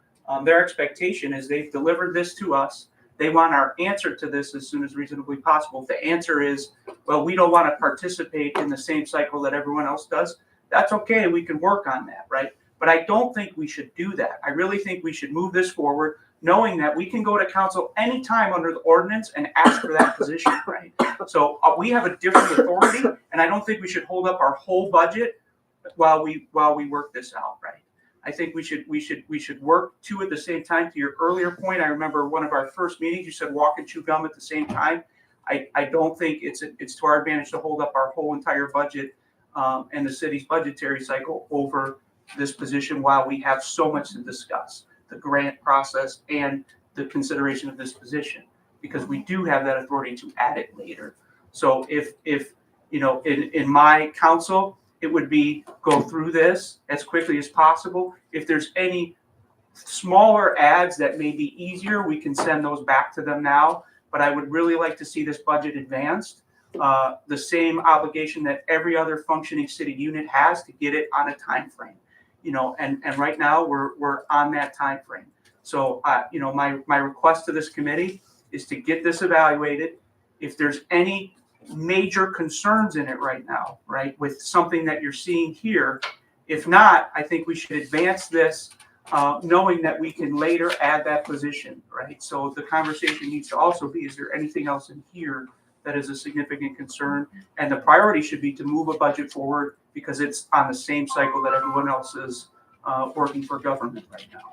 their expectation is they've delivered this to us. They want our answer to this as soon as reasonably possible. If the answer is, well, we don't want to participate in the same cycle that everyone else does, that's okay. We can work on that, right? But I don't think we should do that. I really think we should move this forward, knowing that we can go to council anytime under the ordinance and ask for that position, right? So we have a different authority, and I don't think we should hold up our whole budget while we work this out, right? I think we should work two at the same time. To your earlier point, I remember one of our first meetings, you said walk and chew gum at the same time. I don't think it's to our advantage to hold up our whole entire budget and the city's budgetary cycle over this position while we have so much to discuss, the grant process and the consideration of this position, because we do have that authority to add it later. So if you know, in my council, it would be go through this as quickly as possible. If there's any smaller ads that may be easier, we can send those back to them now. But I would really like to see this budget advanced the same obligation that every other functioning city unit has to get it on a time frame. And right now we're on that time frame. So, my request to this committee is to get this evaluated. If there's any major concerns in it right now, right, with something that you're seeing here, if not, I think we should advance this, knowing that we can later add that position, right? So the conversation needs to also be, is there anything else in here that is a significant concern? And the priority should be to move a budget forward because it's on the same cycle that everyone else is working for government right now.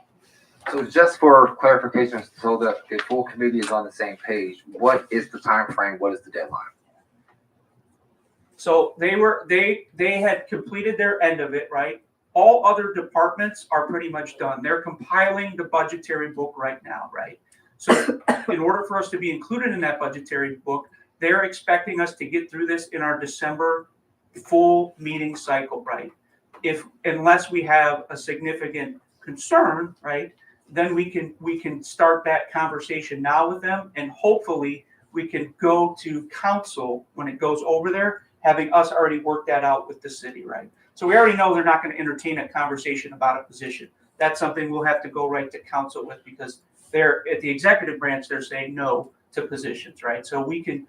So just for clarification, so that the full committee is on the same page, what is the time frame? What is the deadline? So they had completed their end of it, right? All other departments are pretty much done. They're compiling the budgetary book right now, right? So in order for us to be included in that budgetary book, they're expecting us to get through this in our December full meeting cycle, right? Unless we have a significant concern, right, then we can start that conversation now with them, and hopefully we can go to council when it goes over there, having us already worked that out with the city, right? So we already know they're not going to entertain a conversation about a position. That's something we'll have to go right to council with because they're at the executive branch. They're saying no to positions, right? So we can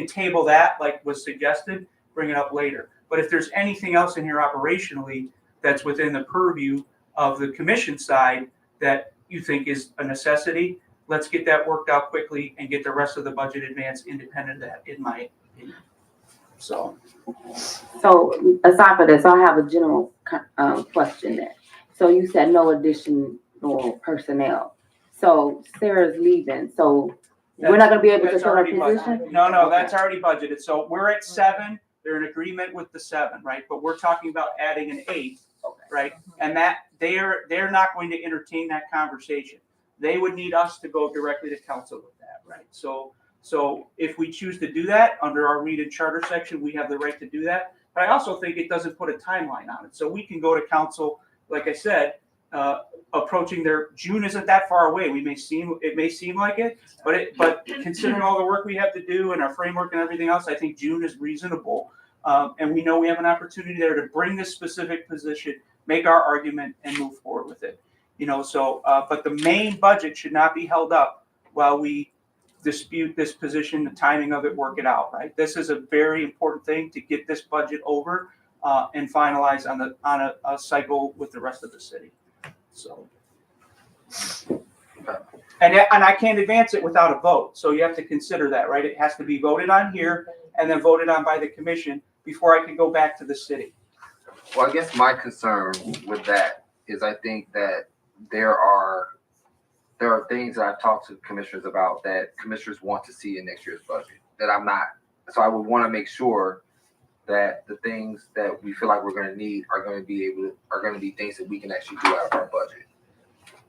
table that like was suggested, bring it up later. But if there's anything else in here operationally that's within the purview of the commission side that you think is a necessity, let's get that worked out quickly and get the rest of the budget advance independent of that, in my opinion. So aside from this, I have a general question there. So you said no additional personnel. So Sarah's leaving. So we're not going to be able to fill her position? No, that's already budgeted. So we're at 7. They're in agreement with the 7, right? But we're talking about adding an 8, right? And that they're not going to entertain that conversation. They would need us to go directly to council with that, right? So if we choose to do that under our read and charter section, we have the right to do that. But I also think it doesn't put a timeline on it. So we can go to council, like I said, approaching June isn't that far away. It may seem like it, but considering all the work we have to do and our framework and everything else, I think June is reasonable. And we know we have an opportunity there to bring this specific position, make our argument, and move forward with it. But the main budget should not be held up while we dispute this position, the timing of it, work it out, right? This is a very important thing to get this budget over and finalize on a cycle with the rest of the city. So, and I can't advance it without a vote. So you have to consider that, right? It has to be voted on here and then voted on by the commission before I can go back to the city. Well, I guess my concern with that is I think that there are things that I've talked to commissioners about that commissioners want to see in next year's budget that I'm not. So I would want to make sure that the things that we feel like we're going to need are going to be things that we can actually do out of our budget.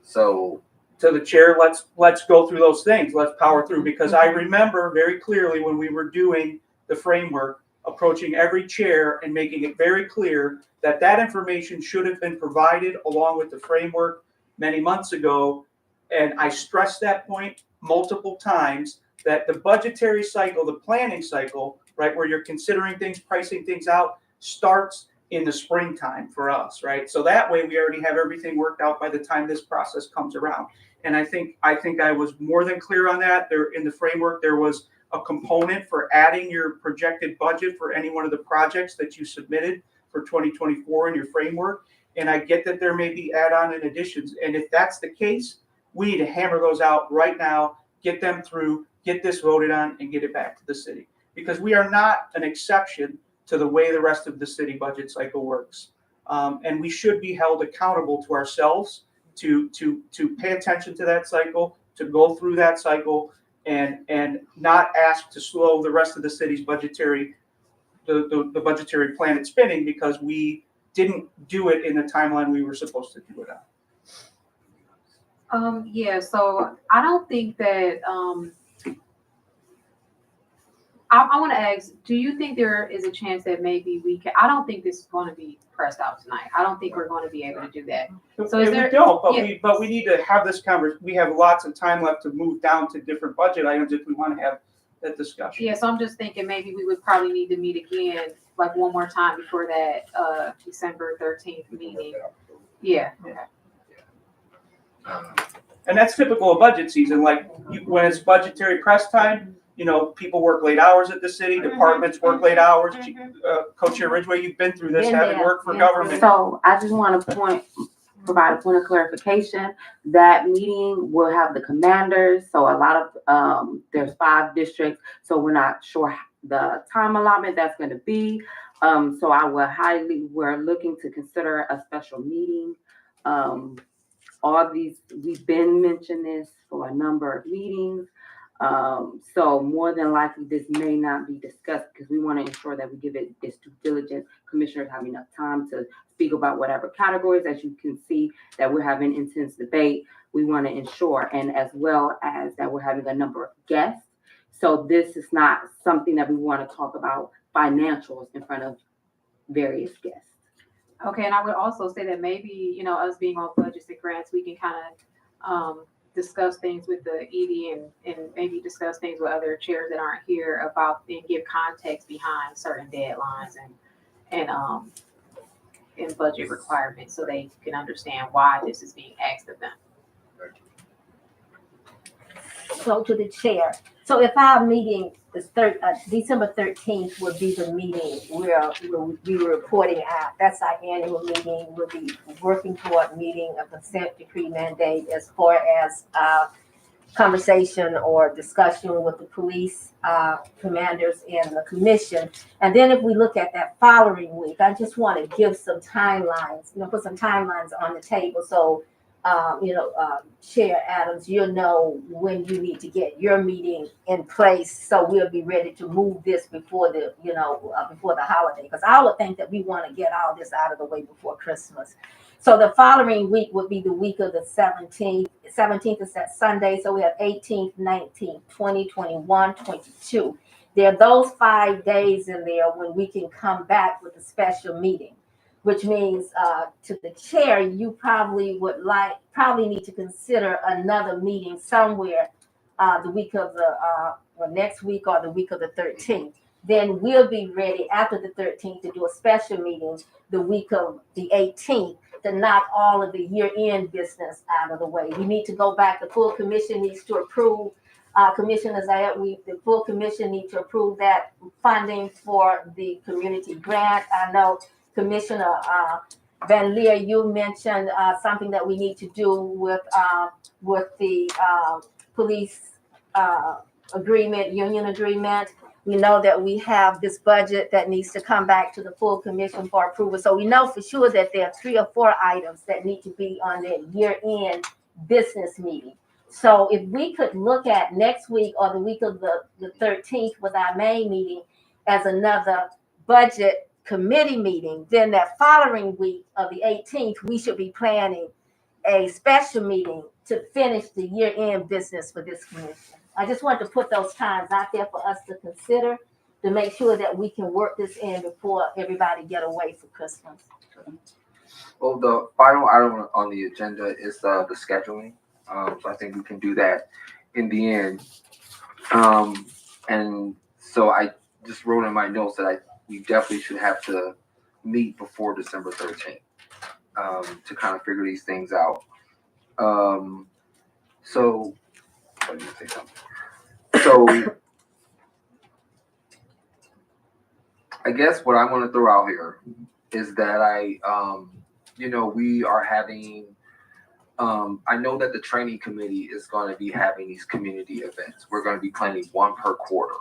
So to the chair, let's go through those things. Let's power through, because I remember very clearly when we were doing the framework, approaching every chair and making it very clear that that information should have been provided along with the framework many months ago. And I stressed that point multiple times, that the budgetary cycle, the planning cycle, right, where you're considering things, pricing things out, starts in the springtime for us, right? So that way we already have everything worked out by the time this process comes around. And I think I was more than clear on that. There in the framework, there was a component for adding your projected budget for any one of the projects that you submitted for 2024 in your framework. And I get that there may be add-on and additions. And if that's the case, we need to hammer those out right now, get them through, get this voted on, and get it back to the city. Because we are not an exception to the way the rest of the city budget cycle works. And we should be held accountable to ourselves to pay attention to that cycle, to go through that cycle, and not ask to slow the rest of the city's budgetary plan at spinning because we didn't do it in the timeline we were supposed to do it on. So I don't think that, I want to ask, do you think there is a chance that maybe I don't think this is going to be pressed out tonight. I don't think we're going to be able to do that. So is there, we don't, but we need to have this conversation. We have lots of time left to move down to different budget items if we want to have that discussion. Yeah, so I'm just thinking maybe we would probably need to meet again, like one more time before that, December 13th meeting. Yeah. And that's typical of budget season, like, when it's budgetary press time, people work late hours at the city, departments work late hours. Co-Chair Ridgway, you've been through this, Been having there, worked for been government. So I just want to provide a point of clarification. That meeting will have the commanders. So a lot of, there's 5 districts, so we're not sure the time allotment that's going to be. So we're looking to consider a special meeting. All these, we've been mentioning this for a number of meetings. So more than likely, this may not be discussed because we want to ensure that we give it its due diligence. Commissioners have enough time to speak about whatever categories. As you can see, that we're having intense debate. We want to ensure, and as well as that we're having a number of guests. So this is not something that we want to talk about financials in front of various guests. Okay, and I would also say that maybe, us being on budgets and grants, we can kind of discuss things with the ED and maybe discuss things with other chairs that aren't here about and give context behind certain deadlines and budget requirements so they can understand why this is being asked of them. So to the chair, so if our meeting is December 13th would be the meeting where we'll be reporting out, that's our annual meeting, we'll be working toward meeting a consent decree mandate as far as conversation or discussion with the police commanders and the commission. And then if we look at that following week, I just want to give some timelines, put some timelines on the table. So Chair Adams, you'll know when you need to get your meeting in place, so we'll be ready to move this before the holiday. Because I would think that we want to get all this out of the way before Christmas. So the following week would be the week of the 17th. 17th is that Sunday, so we have 18th, 19th, 20, 21, 22. There are those 5 days in there when we can come back with a special meeting, which means to the chair, you probably need to consider another meeting somewhere the week of or next week or the week of the 13th. Then we'll be ready after the 13th to do a special meeting the week of the 18th to knock all of the year-end business out of the way. We need to go back. The full commission needs to approve. Commissioners, the full commission needs to approve that funding for the community grant. I know Commissioner Van Leer, you mentioned something that we need to do with the police union agreement. We know that we have this budget that needs to come back to the full commission for approval. So we know for sure that there are 3 or 4 items that need to be on the year-end business meeting. So if we could look at next week or the week of the 13th with our main meeting as another budget committee meeting, then that following week of the 18th, we should be planning a special meeting to finish the year-end business for this commission. I just want to put those times out there for us to consider to make sure that we can work this in before everybody get away for Christmas. Well, the final item on the agenda is the scheduling. So I think we can do that in the end. And so I just wrote in my notes that we definitely should have to meet before December 13th to kind of figure these things out. So let me say something. So I guess what I'm going to throw out here is that we are having, I know that the training committee is going to be having these community events. We're going to be planning 1 per quarter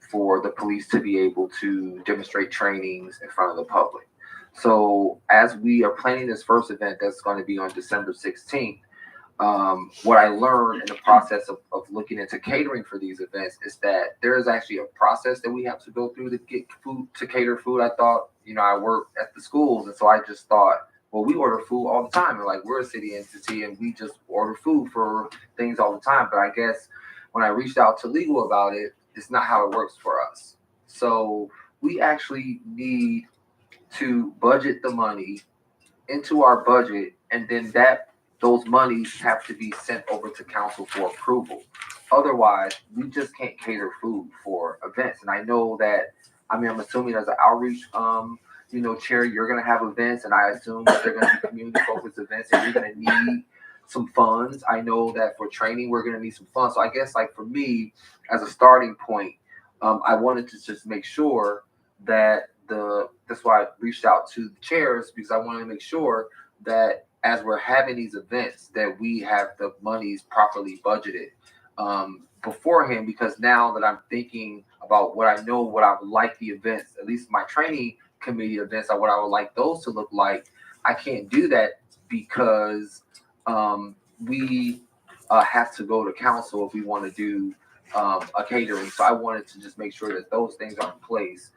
for the police to be able to demonstrate trainings in front of the public. So as we are planning this first event that's going to be on December 16th, what I learned in the process of looking into catering for these events is that there is actually a process that we have to go through to get food, to cater food. I thought, I work at the schools, and so I just thought, well, we order food all the time, and we're a city entity, and we just order food for things all the time. But I guess when I reached out to legal about it, it's not how it works for us. So we actually need to budget the money into our budget, and then those monies have to be sent over to council for approval. otherwise, we just can't cater food for events. And I know that, I mean, I'm assuming as an outreach, chair, you're gonna have events, and I assume that they're gonna be community-focused events, and you're gonna need some funds. I know that for training, we're gonna need some funds. So I guess, like, for me, as a starting point, I wanted to just make sure that that's why I reached out to the chairs, because I wanted to make sure that as we're having these events, that we have the monies properly budgeted beforehand. Because now that I'm thinking about what I know, what I would like the events, at least my training committee events, what I would like those to look like, I can't do that because we have to go to council if we want to do a catering. So I wanted to just make sure that those things are in place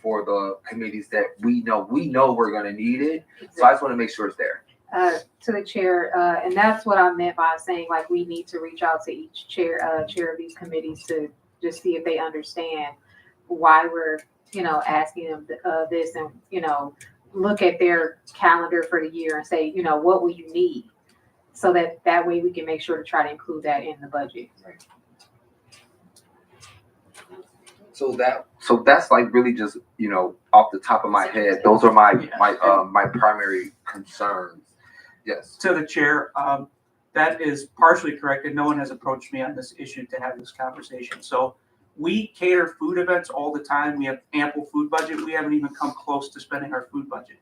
for the committees that we know we're going to need it. So I just want to make sure it's there. To the chair, and that's what I meant by saying, like, we need to reach out to each chair of these committees to just see if they understand why we're, asking them this, and, look at their calendar for the year and say, what will you need? So that way we can make sure to try to include that in the budget. Right. So that's like really just, off the top of my head, those are my primary concerns. Yes. To the chair, that is partially correct, and no one has approached me on this issue to have this conversation. So we cater food events all the time. We have ample food budget. We haven't even come close to spending our food budget.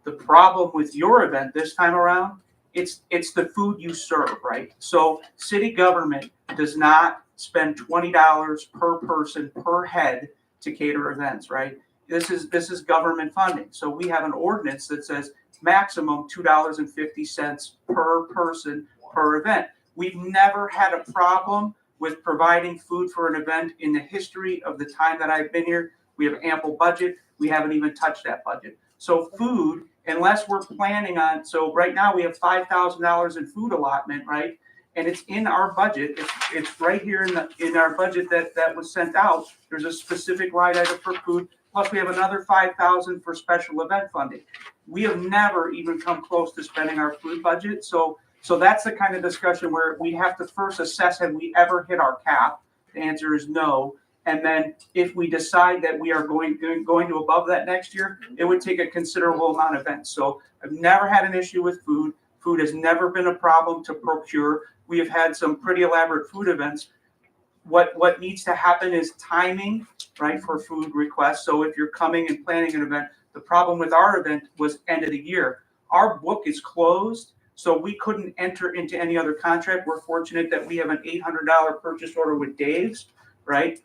The problem with your event this time around, it's the food you serve, right? So city government does not spend $20 per person per head to cater events, right? This is government funding. So we have an ordinance that says maximum $2.50 per person per event. We've never had a problem with providing food for an event in the history of the time that I've been here. We have ample budget. We haven't even touched that budget. So food, unless we're planning on, so right now we have $5,000 in food allotment, right? And it's in our budget. It's right here in our budget that was sent out. There's a specific line item for food. Plus we have another $5,000 for special event funding. We have never even come close to spending our food budget. So that's the kind of discussion where we have to first assess, have we ever hit our cap? The answer is no. And then if we decide that we are going to above that next year, it would take a considerable amount of events. So I've never had an issue with food. Food has never been a problem to procure. We have had some pretty elaborate food events. What needs to happen is timing, right, for food requests. So if you're coming and planning an event, the problem with our event was end of the year. Our book is closed, so we couldn't enter into any other contract. We're fortunate that we have an $800 purchase order with Dave's, right?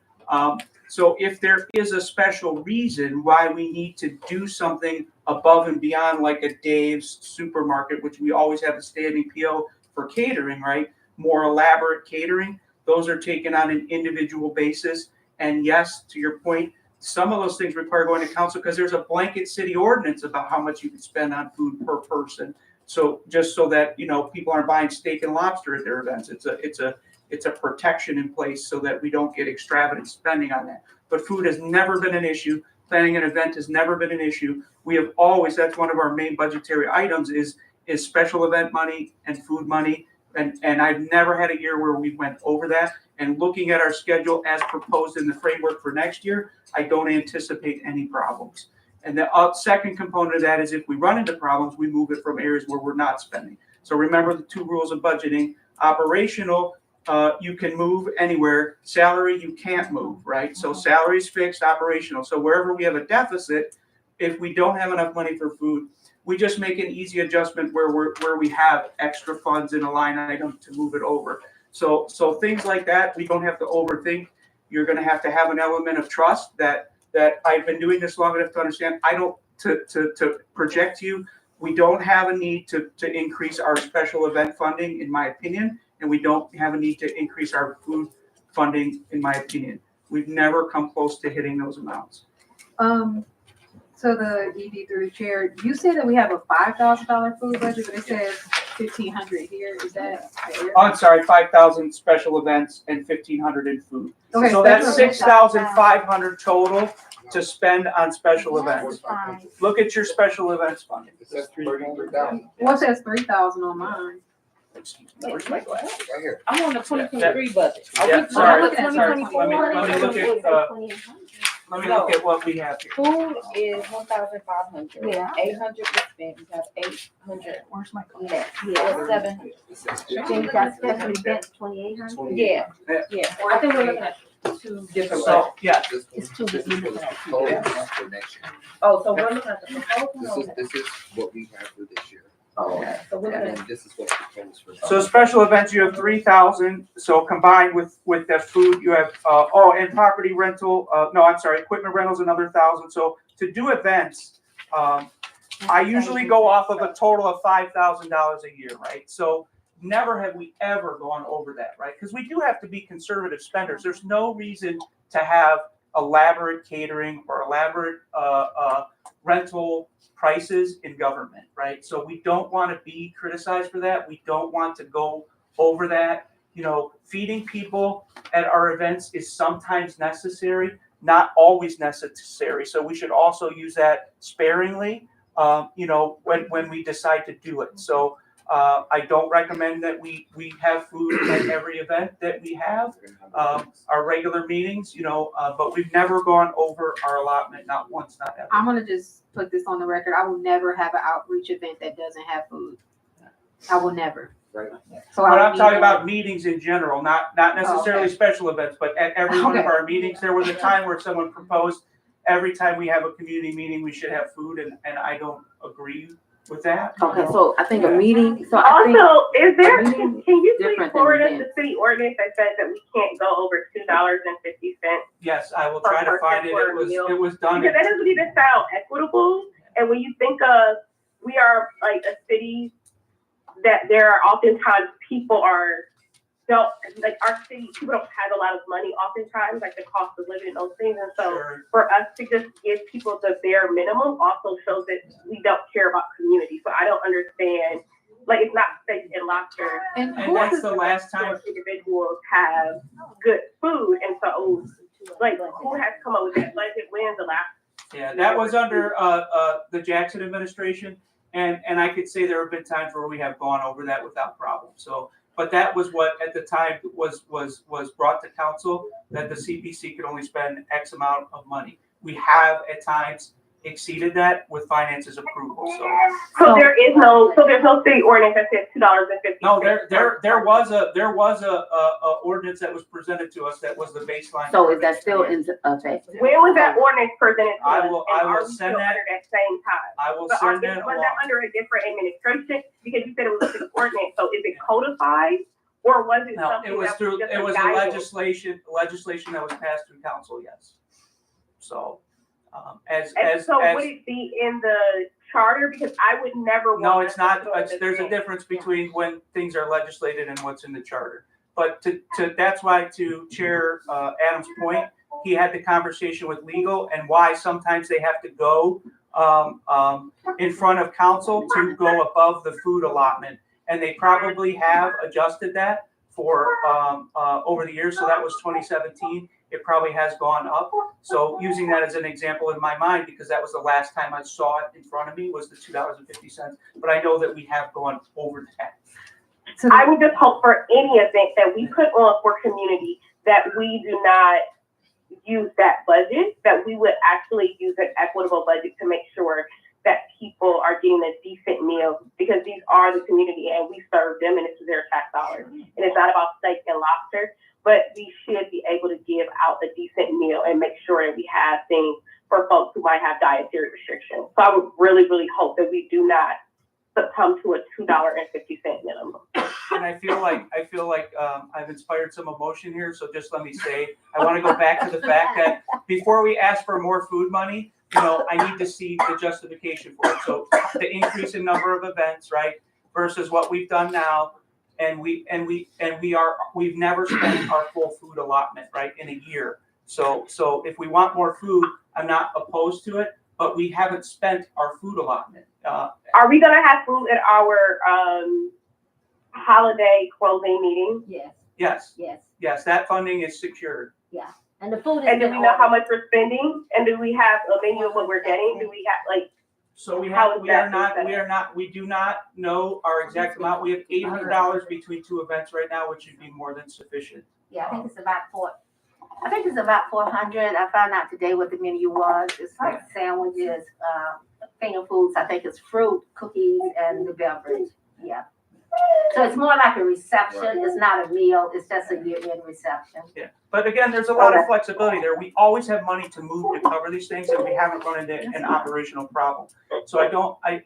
So if there is a special reason why we need to do something above and beyond, like a Dave's supermarket, which we always have a standing PO for catering, right? More elaborate catering, those are taken on an individual basis. And yes, to your point, some of those things require going to council because there's a blanket city ordinance about how much you can spend on food per person. So just so that, people aren't buying steak and lobster at their events. It's a protection in place so that we don't get extravagant spending on that. But food has never been an issue. Planning an event has never been an issue. We have always, that's one of our main budgetary items is special event money and food money. And I've never had a year where we went over that. And looking at our schedule as proposed in the framework for next year, I don't anticipate any problems. And the second component of that is if we run into problems, we move it from areas where we're not spending. So remember the two rules of budgeting. Operational, you can move anywhere. Salary, you can't move, right? So salary is fixed, operational. So wherever we have a deficit, if we don't have enough money for food, we just make an easy adjustment where we have extra funds in a line item to move it over. So things like that, we don't have to overthink. You're going to have an element of trust that I've been doing this long enough to understand. I don't to project to you. We don't have a need to increase our special event funding, in my opinion, and we don't have a need to increase our food funding, in my opinion. We've never come close to hitting those amounts. So the ED through the chair, you said that we have a $5,000 food budget, but it says $1,500 here. Is that fair? Oh, I'm sorry, 5,000 special events and 1,500 in food. Okay, So that's special events. 6,500 total to spend on special events. Look at your special events funding. It says 33,000. Well, it says 3,000 on mine. Excuse me, where's my glasses? Right here. I'm on the 2023 budget. Are Yeah, we- sorry, I'm looking at sorry. 2024. Let me look at what we have here. Food is 1,500. Yeah. 800 was spent. We have 800. Where's my left. Yeah. 700. Then you got special events, 2,800. Yeah, yeah. I think we're looking at two different. So, yeah, This It's two this is different. for the proposal for next year. Oh, so we're looking at the proposal. This is what we have for this year. Okay, so we're And looking then this is what's proposed for. so special events, you have 3,000, so combined with the food, you have, and property rental, no, I'm sorry, equipment rental's another 1,000, so to do events, I usually go off of a total of $5,000 a year, right? So never have we ever gone over that, right? Because we do have to be conservative spenders. There's no reason to have elaborate catering or elaborate rental prices in government, right? So we don't want to be criticized for that. We don't want to go over that. You know, feeding people at our events is sometimes necessary, not always necessary. So we should also use that sparingly, you know, when we decide to do it. So I don't recommend that we have food at every event that we have, our regular meetings, you know, but we've never gone over our allotment, not once, not ever. I'm gonna just put this on the record. I will never have an outreach event that doesn't have food. I will never. Right. So I But would I'm need talking to- about meetings in general, not necessarily okay. special events, but at every one of Okay. our meetings, there was a time where someone proposed every time we have a community meeting, we should have food, and I don't agree with that. Okay, so I think a meeting, so I think, Also, is there, a can meeting you please different than forward us events. the city ordinance that says that we can't go over $2.50? Yes, I will try to find it. It was done. Because that doesn't even sound equitable, and when you think of, we are like a city that there are oftentimes people don't, like our city, people don't have a lot of money oftentimes, like the cost of living and those things, and so Sure. for us to just give people the bare minimum also shows that we don't care about community. So I don't understand, like, it's not steak and lobster. And And that's the last time. Individuals have good food, and so, like, who has come up with that budget? When's the last? Yeah, that was under the Jackson administration, and I could say there have been times where we have gone over that without problem. So, but that was what at the time was brought to council, that the CPC could only spend X amount of money. We have at times exceeded that with finance's approval. So there's no city ordinance that says $2.50. No, there was a ordinance that was presented to us that was the baseline. so is that still in effect? When was that ordinance presented to I us? will- and I will are we send still that- under that same time? I will But send that was along. that under a different administration? Because you said it was an ordinance, so is it codified? Or was it No, something it was that through, just it was the guidance? legislation that was passed through council, yes. So, as And so would it be in the charter? Because I would never want. no, it's us not, to do there's a this. difference between when things are legislated and what's in the charter. But that's why, to Chair Adams' point, he had the conversation with legal and why sometimes they have to go in front of council to go above the food allotment. And they probably have adjusted that for over the years, so that was 2017. It probably has gone up. So using that as an example in my mind, because that was the last time I saw it in front of me, was the $2.50. But I know that we have gone over that. I would just hope for any event that we put on for community, that we do not use that budget, that we would actually use an equitable budget to make sure that people are getting a decent meal, because these are the community and we serve them and it's their tax dollars. And it's not about steak and lobster, but we should be able to give out a decent meal and make sure that we have things for folks who might have dietary restrictions. So I would really, really hope that we do not succumb to a $2.50 minimum. And I feel like I've inspired some emotion here. So just let me say, I want to go back to the fact that before we ask for more food money, you know, I need to see the justification for it. So the increase in number of events, right, versus what we've done now, and we've never spent our full food allotment, right, in a year. So if we want more food, I'm not opposed to it, but we haven't spent our food allotment. Are we gonna have food at our holiday closing meeting? Yes, Yes, that funding is secured. and the food is. And do we know how much we're spending? And do we have a menu of what we're getting? Do we have, like, So we How have, is we are that not, set? we do not know our exact amount. We have $800 between two events right now, which should be more than sufficient. Yeah, I think it's about 400. I found out today what the menu was. It's like sandwiches, finger foods. I think it's fruit, cookies, and the beverage. Yeah. So it's more like a reception. It's not a meal. It's just a year-end reception. Yeah, but again, there's a lot of flexibility there. We always have money to move to cover these things, and we haven't run into an operational problem. So I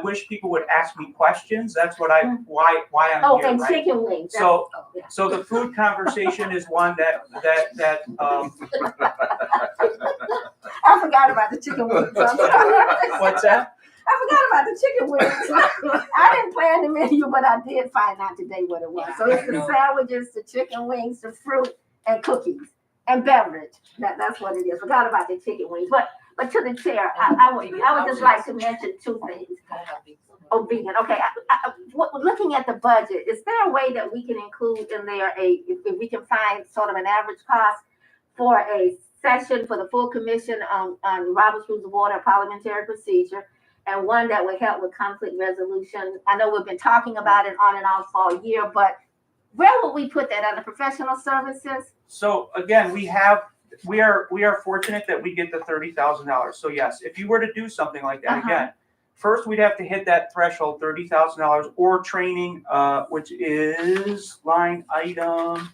wish people would ask me questions. That's what why I'm Oh, here, and right? chicken wings. So- Oh, yeah. So the food conversation is one that I forgot about the chicken wings. I'm sorry. what's that? I forgot about the chicken wings. I didn't plan the menu, but I did find out today what it was. So it's the sandwiches, the chicken wings, the fruit, and cookies, and beverage. That's what it is. Forgot about the chicken wings. But to the chair, I would just like to mention two things. Oh, vegan. Okay. Looking at the budget, is there a way that we can include in there if we can find sort of an average cost for a session for the full commission on Robert's Rules of Order, Parliamentary Procedure, and one that would help with conflict resolution? I know we've been talking about it on and off all year, but where would we put that under professional services? So again, we are fortunate that we get the $30,000. So yes, if you were to do something like that, again, first we'd have to hit that threshold, $30,000, or training, which is line item.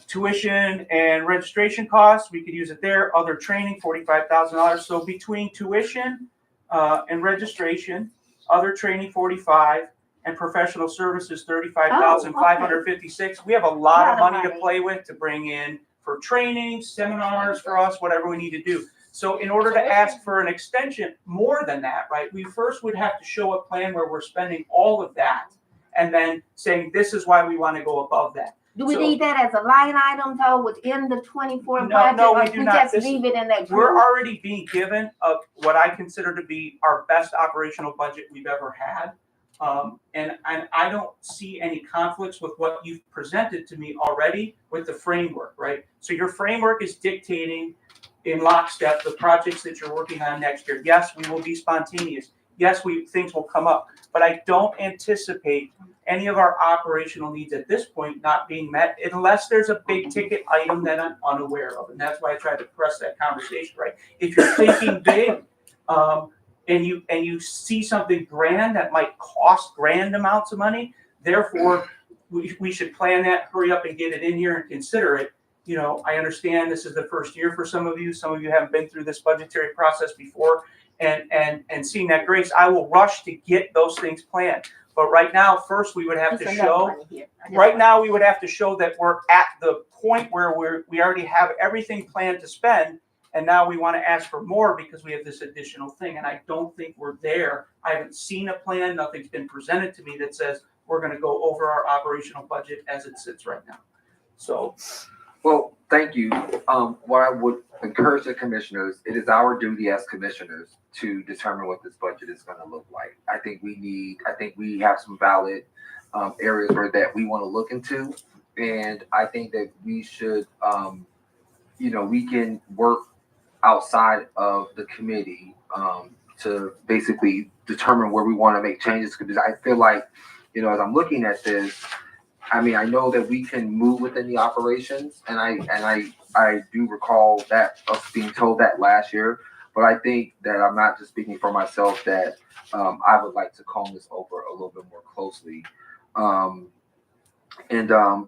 Tuition and registration costs, we could use it there. Other training, $45,000. So between tuition and registration, other training, 45, and professional services, 35,556. We have a lot of money to play with to bring in for training, seminars for us, whatever we need to do. So in order to ask for an extension more than that, right, we first would have to show a plan where we're spending all of that and then saying this is why we want to go above that. Do we need that as a line item though within the 24 budget? No, or we do not. Just leave it in that We're group? already being given what I consider to be our best operational budget we've ever had. And I don't see any conflicts with what you've presented to me already with the framework, right? So your framework is dictating in lockstep the projects that you're working on next year. Yes, we will be spontaneous. Yes, things will come up, but I don't anticipate any of our operational needs at this point not being met unless there's a big ticket item that I'm unaware of. And that's why I tried to press that conversation, right? If you're thinking big, and you see something grand that might cost grand amounts of money, therefore we should plan that, hurry up and get it in here and consider it. You know, I understand this is the first year for some of you. Some of you haven't been through this budgetary process before, and seeing that grace, I will rush to get those things planned. But right now, first we would have to show. Right now, we would have to show that we're at the point where we already have everything planned to spend, and now we want to ask for more because we have this additional thing. And I don't think we're there. I haven't seen a plan. Nothing's been presented to me that says we're going to go over our operational budget as it sits right now. So. Well, thank you. What I would encourage the commissioners, it is our duty as commissioners to determine what this budget is going to look like. I think we have some valid areas where that we want to look into. And I think that we should, we can work outside of the committee to basically determine where we want to make changes. Because I feel like, as I'm looking at this, I mean, I know that we can move within the operations, and I do recall that us being told that last year. But I think that I'm not just speaking for myself, that I would like to comb this over a little bit more closely. And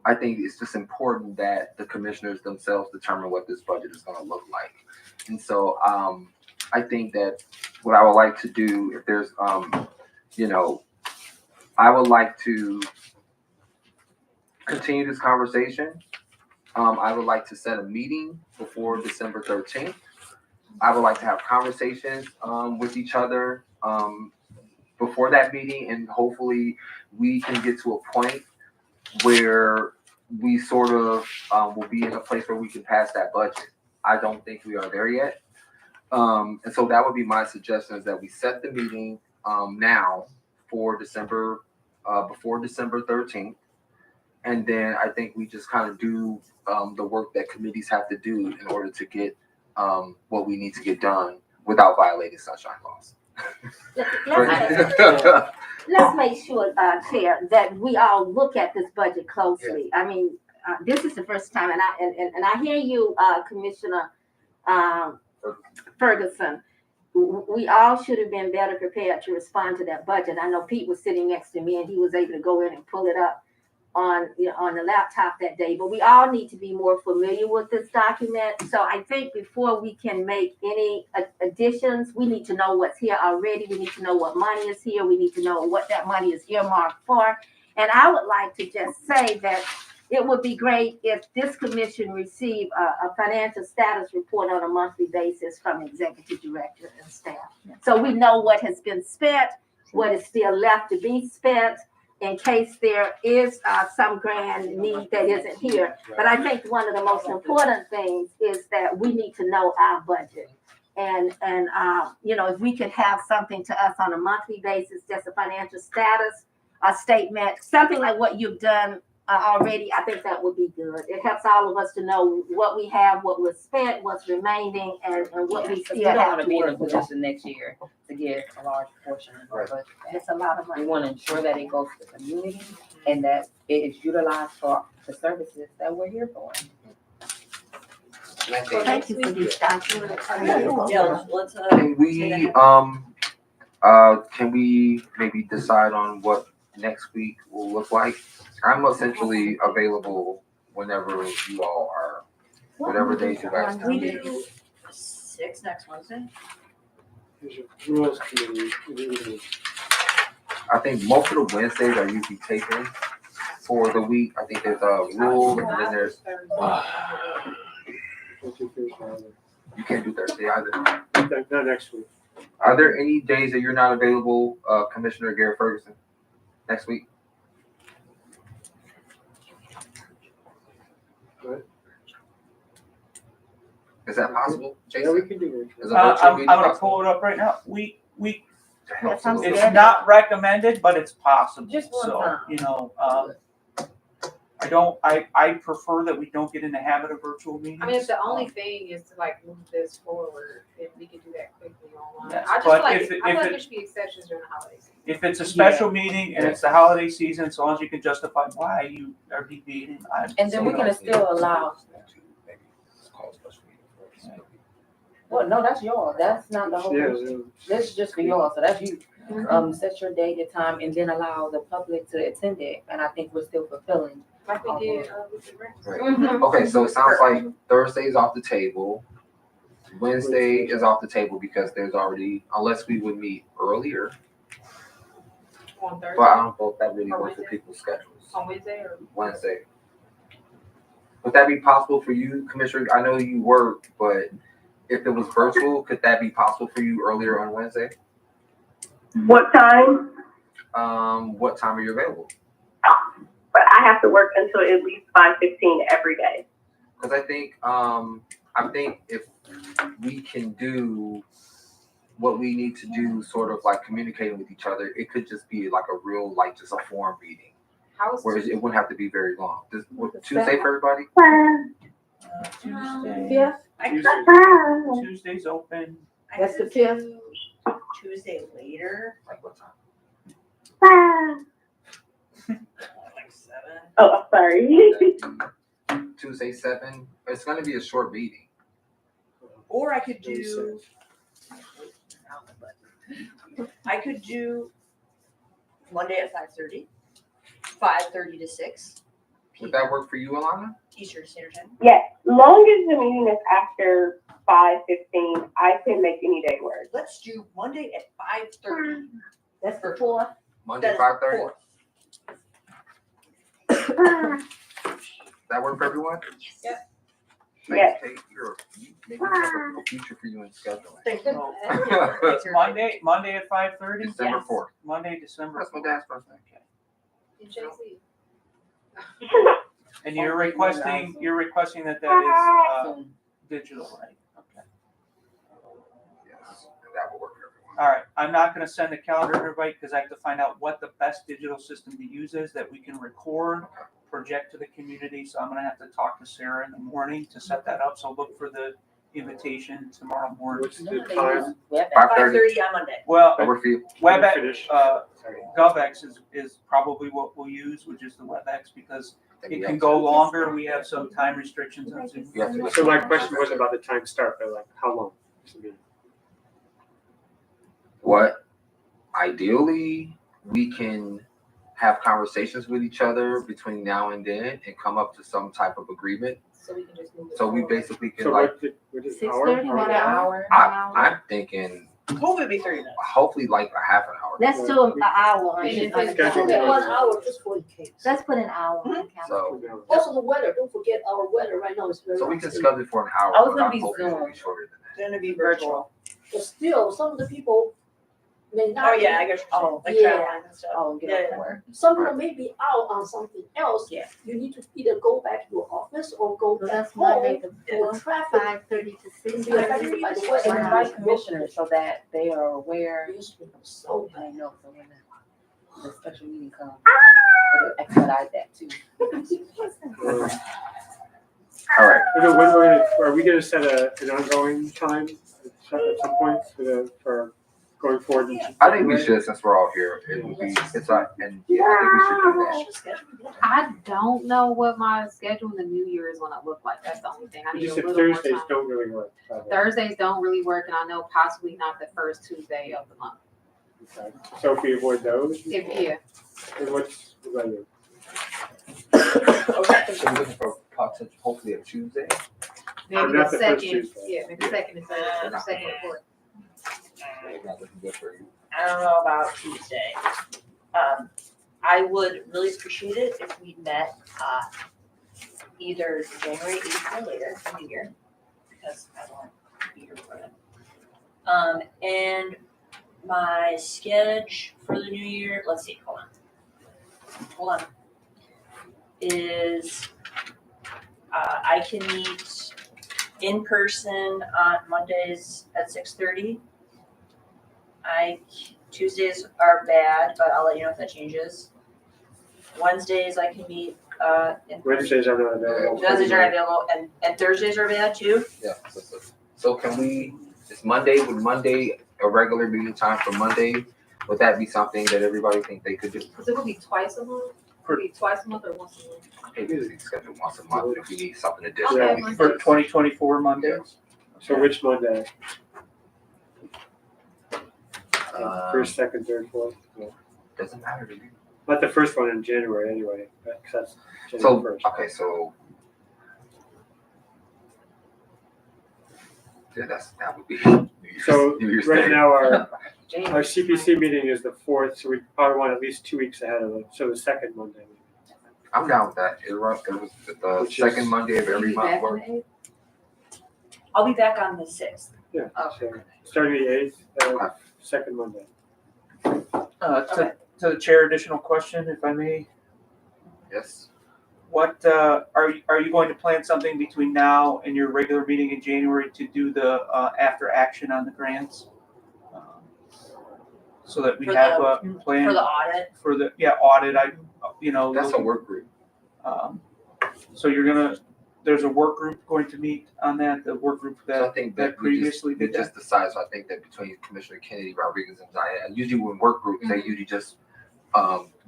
I think it's just important that the commissioners themselves determine what this budget is going to look like. And so I think that what I would like to do, if there's, I would like to continue this conversation. I would like to set a meeting before December 13th. I would like to have conversations with each other before that meeting, and hopefully we can get to a point where we sort of will be in a place where we can pass that budget. I don't think we are there yet. And so that would be my suggestion, is that we set the meeting now for December, before December 13th. And then I think we just kind of do the work that committees have to do in order to get what we need to get done without violating sunshine laws. Let's make sure, Chair, that we all look at this budget closely. I mean, this is the first time, and I hear you, Commissioner Ferguson. We all should have been better prepared to respond to that budget. I know Pete was sitting next to me, and he was able to go in and pull it up on the laptop that day. But we all need to be more familiar with this document. So I think before we can make any additions, we need to know what's here already. We need to know what money is here. We need to know what that money is earmarked for. And I would like to just say that it would be great if this commission received a financial status report on a monthly basis from executive director and staff. So we know what has been spent, what is still left to be spent, in case there is some grand need that isn't here. But I think one of the most important things is that we need to know our budget. And if we could have something to us on a monthly basis, just a financial status, a statement, something like what you've done already, I think that would be good. It helps all of us to know what we have, what was spent, what's remaining, and what we still We don't have want to to be in a work with. position next year to get a large portion of our budget. It's a lot of We money. want to ensure that it goes to the community and that it is utilized for the services that we're here for. And I think, Thank you for these documents. Yeah, let's, can we maybe decide on what next week will look like? I'm essentially available whenever you all are, whatever days you guys we can. do 6 next Wednesday. There's a rules committee. I think most of the Wednesdays are usually taken for the week. I think there's rules and then there's, you can't do Thursday either. Not next week. Are there any days that you're not available, Commissioner Gary Ferguson, next week? What? Is that possible, Yeah, Jason? we can do it. Is a virtual I'm meeting gonna possible? pull it up right now. We To help Yes, I'm facilitate. it's not recommended, but it's possible. Just one So, time. I prefer that we don't get in the habit of virtual meetings. I mean, if the only thing is to like move this forward, then we can do that quickly online. Yes, I just but feel like, if it- I feel if like it- there should be exceptions during the holiday season. If it's a special meeting and it's the holiday season, so long as you can justify why you are deviating, And then we can still allow, well, no, that's yours. That's not the whole. Yeah, This is just for yours, so that's you. Set your date and time and then allow the public to attend it. And I think we're still fulfilling. Like we did with the rest. Right. Okay, so it sounds like Thursday's off the table. Wednesday is off the table because there's already, unless we would meet earlier, On Thursday, but I don't know if that really works with people's schedules. on Wednesday or? Wednesday. Would that be possible for you, Commissioner? I know you work, but if it was virtual, could that be possible for you earlier on Wednesday? What time? What time are you available? But I have to work until at least 5:15 every day. Because I think if we can do what we need to do, sort of like communicating with each other, it could just be like a real, like just a forum meeting, How is whereas it wouldn't have to be very long. Tuesday for everybody? Tuesday. Yeah, Tuesday's open. that's the fifth. Tuesday later, Like what time? like 7. Oh, sorry. Tuesday 7. It's gonna be a short meeting. Or I could do. I could do Monday at 5:30, 5:30 to 6 Would that work for you, Alana? Eastern Standard Time. Yes, long as the meeting is after 5:15, I can make any day work. Let's do Monday at 5:30. That's the fourth. Monday 5:30. That work for everyone? Yeah. Yes. Kate, maybe have a future for you in scheduling. Thank you. It's Monday at 5:30? December Yes. 4th. Monday, December. That's my dad's birthday. Okay. in JC? And you're requesting that is, digital, right? Okay. Yes, that will work for everyone. All right, I'm not gonna send a calendar invite because I have to find out what the best digital system to use is that we can record project to the community, so I'm gonna have to talk to Sarah in the morning to set that up, so look for the invitation tomorrow morning. What's the time? 5:30. on Monday. Well, That work for you? WebEx, Finish. GovX is probably what we'll use, which is the WebEx, because it can go longer, we have some time restrictions on Zoom. You have to- So my question wasn't about the time start, but like how long? What? Ideally, we can have conversations with each other between now and then and come up to some type of agreement. So we can just move it So we forward. basically can So like, what is 6:30, hour? what hour? I'm thinking Hopefully it'll be 30 minutes. hopefully like a half an hour. Let's do an hour. on And it. if it's- Schedule. Get 1 hour just for in case. Let's put an hour on the calendar. So, Also the weather, don't forget our weather right now is very. so we can unstable. schedule for an hour, I was but gonna I'm be hoping it'll be Zoom. shorter than that. It's gonna be virtual. But still, some of the people may not. Oh, yeah, I guess, Oh, like yeah. traveling and stuff. Oh, get Yeah, up yeah. for work. Some people may be out on something else. Yeah. You need to either go back to your office or go So back that's Monday home. the For traffic. 5:30 to Be 6:30. affected by the And weather. invite commissioners so that they are aware. It's been so I bad. know, so when the special meeting comes, it'll expedite that too. All right. Are we gonna set an ongoing time at some point for going forward? I think we should, since we're all here, it will be, it's like, and yeah, I think we should do that. I don't know what my schedule in the new year is gonna look like. That's the only thing. I You need a said little more Thursdays time. don't really work. Thursdays don't really work, and I know possibly not the first Tuesday of the month. Okay. So if we avoid those, Yeah. then what about you? Okay. So we're looking for hopefully a Tuesday. Maybe Not the the first second, Tuesday. yeah, maybe second and third, second and fourth. Not looking good for you. I don't know about Tuesday. I would really appreciate it if we met, either January 8th or later in the year, because I won't be here for it. And my schedule for the new year, let's see, hold on. Is, I can meet in person on Mondays at 6:30. Tuesdays are bad, but I'll let you know if that changes. Wednesdays I can meet, in person. Wednesdays are not available. Wednesdays are available, and Thursdays are bad too. Yeah. So can we, it's Monday, would Monday, a regular meeting time for Monday, would that be something that everybody think they could do? Cause it would be twice a month, would it be twice a month or once a month? Maybe we schedule once a month if we need something additional. Okay. For 2024 Mondays. So which Monday? First, Um, second, third, fourth? No. Doesn't matter to me. Not the first one in January anyway, because that's So, January first. okay, so. Yeah, that would be. So New Year's right Day. now, our CPC meeting is the 4th, so we probably want at least 2 weeks ahead of it, so the second Monday. I'm down with that. It was the Which is- second Monday of every You month. back on work. the 8th? I'll be back on the 6th. Yeah, Oh. so starting the 8th, second Monday. To the chair, additional question, if I may. Yes. What, are you going to plan something between now and your regular meeting in January to do the, after action on the grants? So that we For have the- a plan For the audit, for the, audit, That's a work group. So there's a work group going to meet on that, the work group So I that, think that that we previously did just decided, so I think that between Commissioner Kennedy, Rodriguez, and Diane, usually when work groups, they usually just,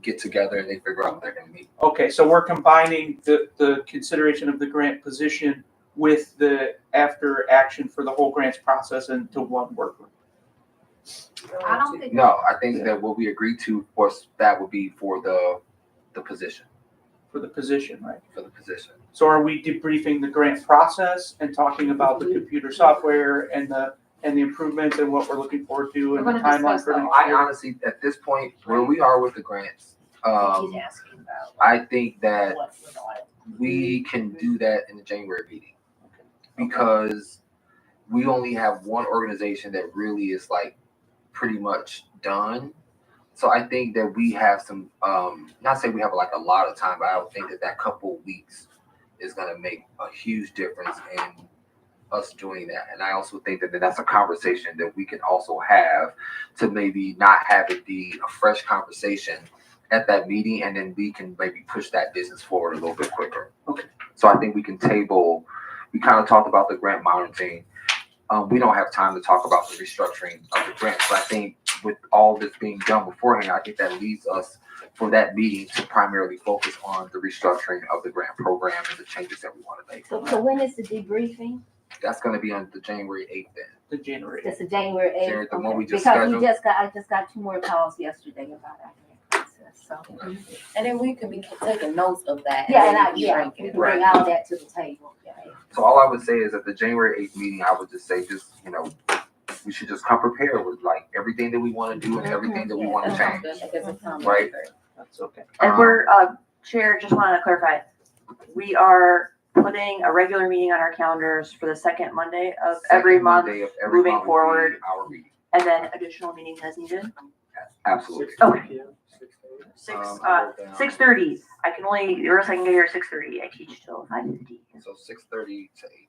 get together and they figure out what they're gonna meet. Okay, so we're combining the consideration of the grant position with the after action for the whole grants process into one work group. I don't think. No, I think that what we agreed to was that would be for the position, For the position, right? for the position. So are we debriefing the grant process and talking about the computer software and the improvements and what we're looking forward to and the We're gonna timeline discuss for the next I year? honestly, at this point, where we are with the grants, he's asking about I think that what with audit. we can do that in the January meeting. Because we only have one organization that really is like pretty much done. So I think that we have some, not say we have like a lot of time, but I don't think that couple of weeks is gonna make a huge difference in us doing that. And I also think that that's a conversation that we can also have to maybe not have it be a fresh conversation at that meeting, and then we can maybe push that business forward a little bit quicker. Okay. So I think we can table, we kind of talked about the grant monitoring. We don't have time to talk about the restructuring of the grants, but I think with all this being done beforehand, I think that leaves us for that meeting to primarily focus on the restructuring of the grant program and the changes that we want to make. So when is the debriefing? That's going to be on the January 8th then. The January. It's a January January, 8th. the one we just Because scheduled. I just got 2 more calls yesterday about that process, so. And then we can be taking notes of that. Yeah, and then we can bring bring it. all that to the table. So all I would say is at the January 8th meeting, I would just say, we should just come prepared with like everything that we want to do and everything that we want to change. Right. That's okay. And we're, Chair, just want to clarify, we are putting a regular meeting on our calendars for the second Monday of every Second month, Monday of every moving month will be forward. our meeting. and then additional meetings as needed. Absolutely. 6:30 p.m., 6:30. I wrote down- 6:30. I can only, the earliest I can get here at 6:30. I teach till 5:50. So 6:30 to 8:30.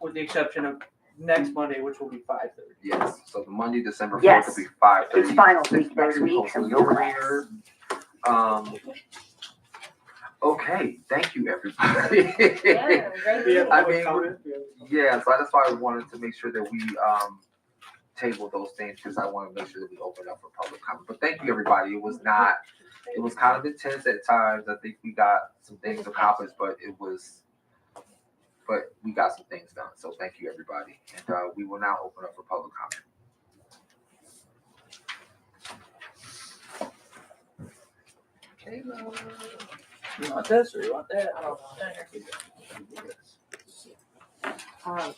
With the exception of next Monday, which will be 5:30. Yes, so the Monday, December 4th Yes. will be 5:30. It's finals week 6:30, next week, so hopefully over here. Okay, thank you, everybody. Yeah, great. We have I public mean, comment. Yeah, so that's why I wanted to make sure that we table those things, because I want to make sure that we open up for public comment. But thank you, everybody. It was kind of intense at times. I think we got some things accomplished, but we got some things done. So thank you, everybody. And we will now open up for public comment. You want this or you want that?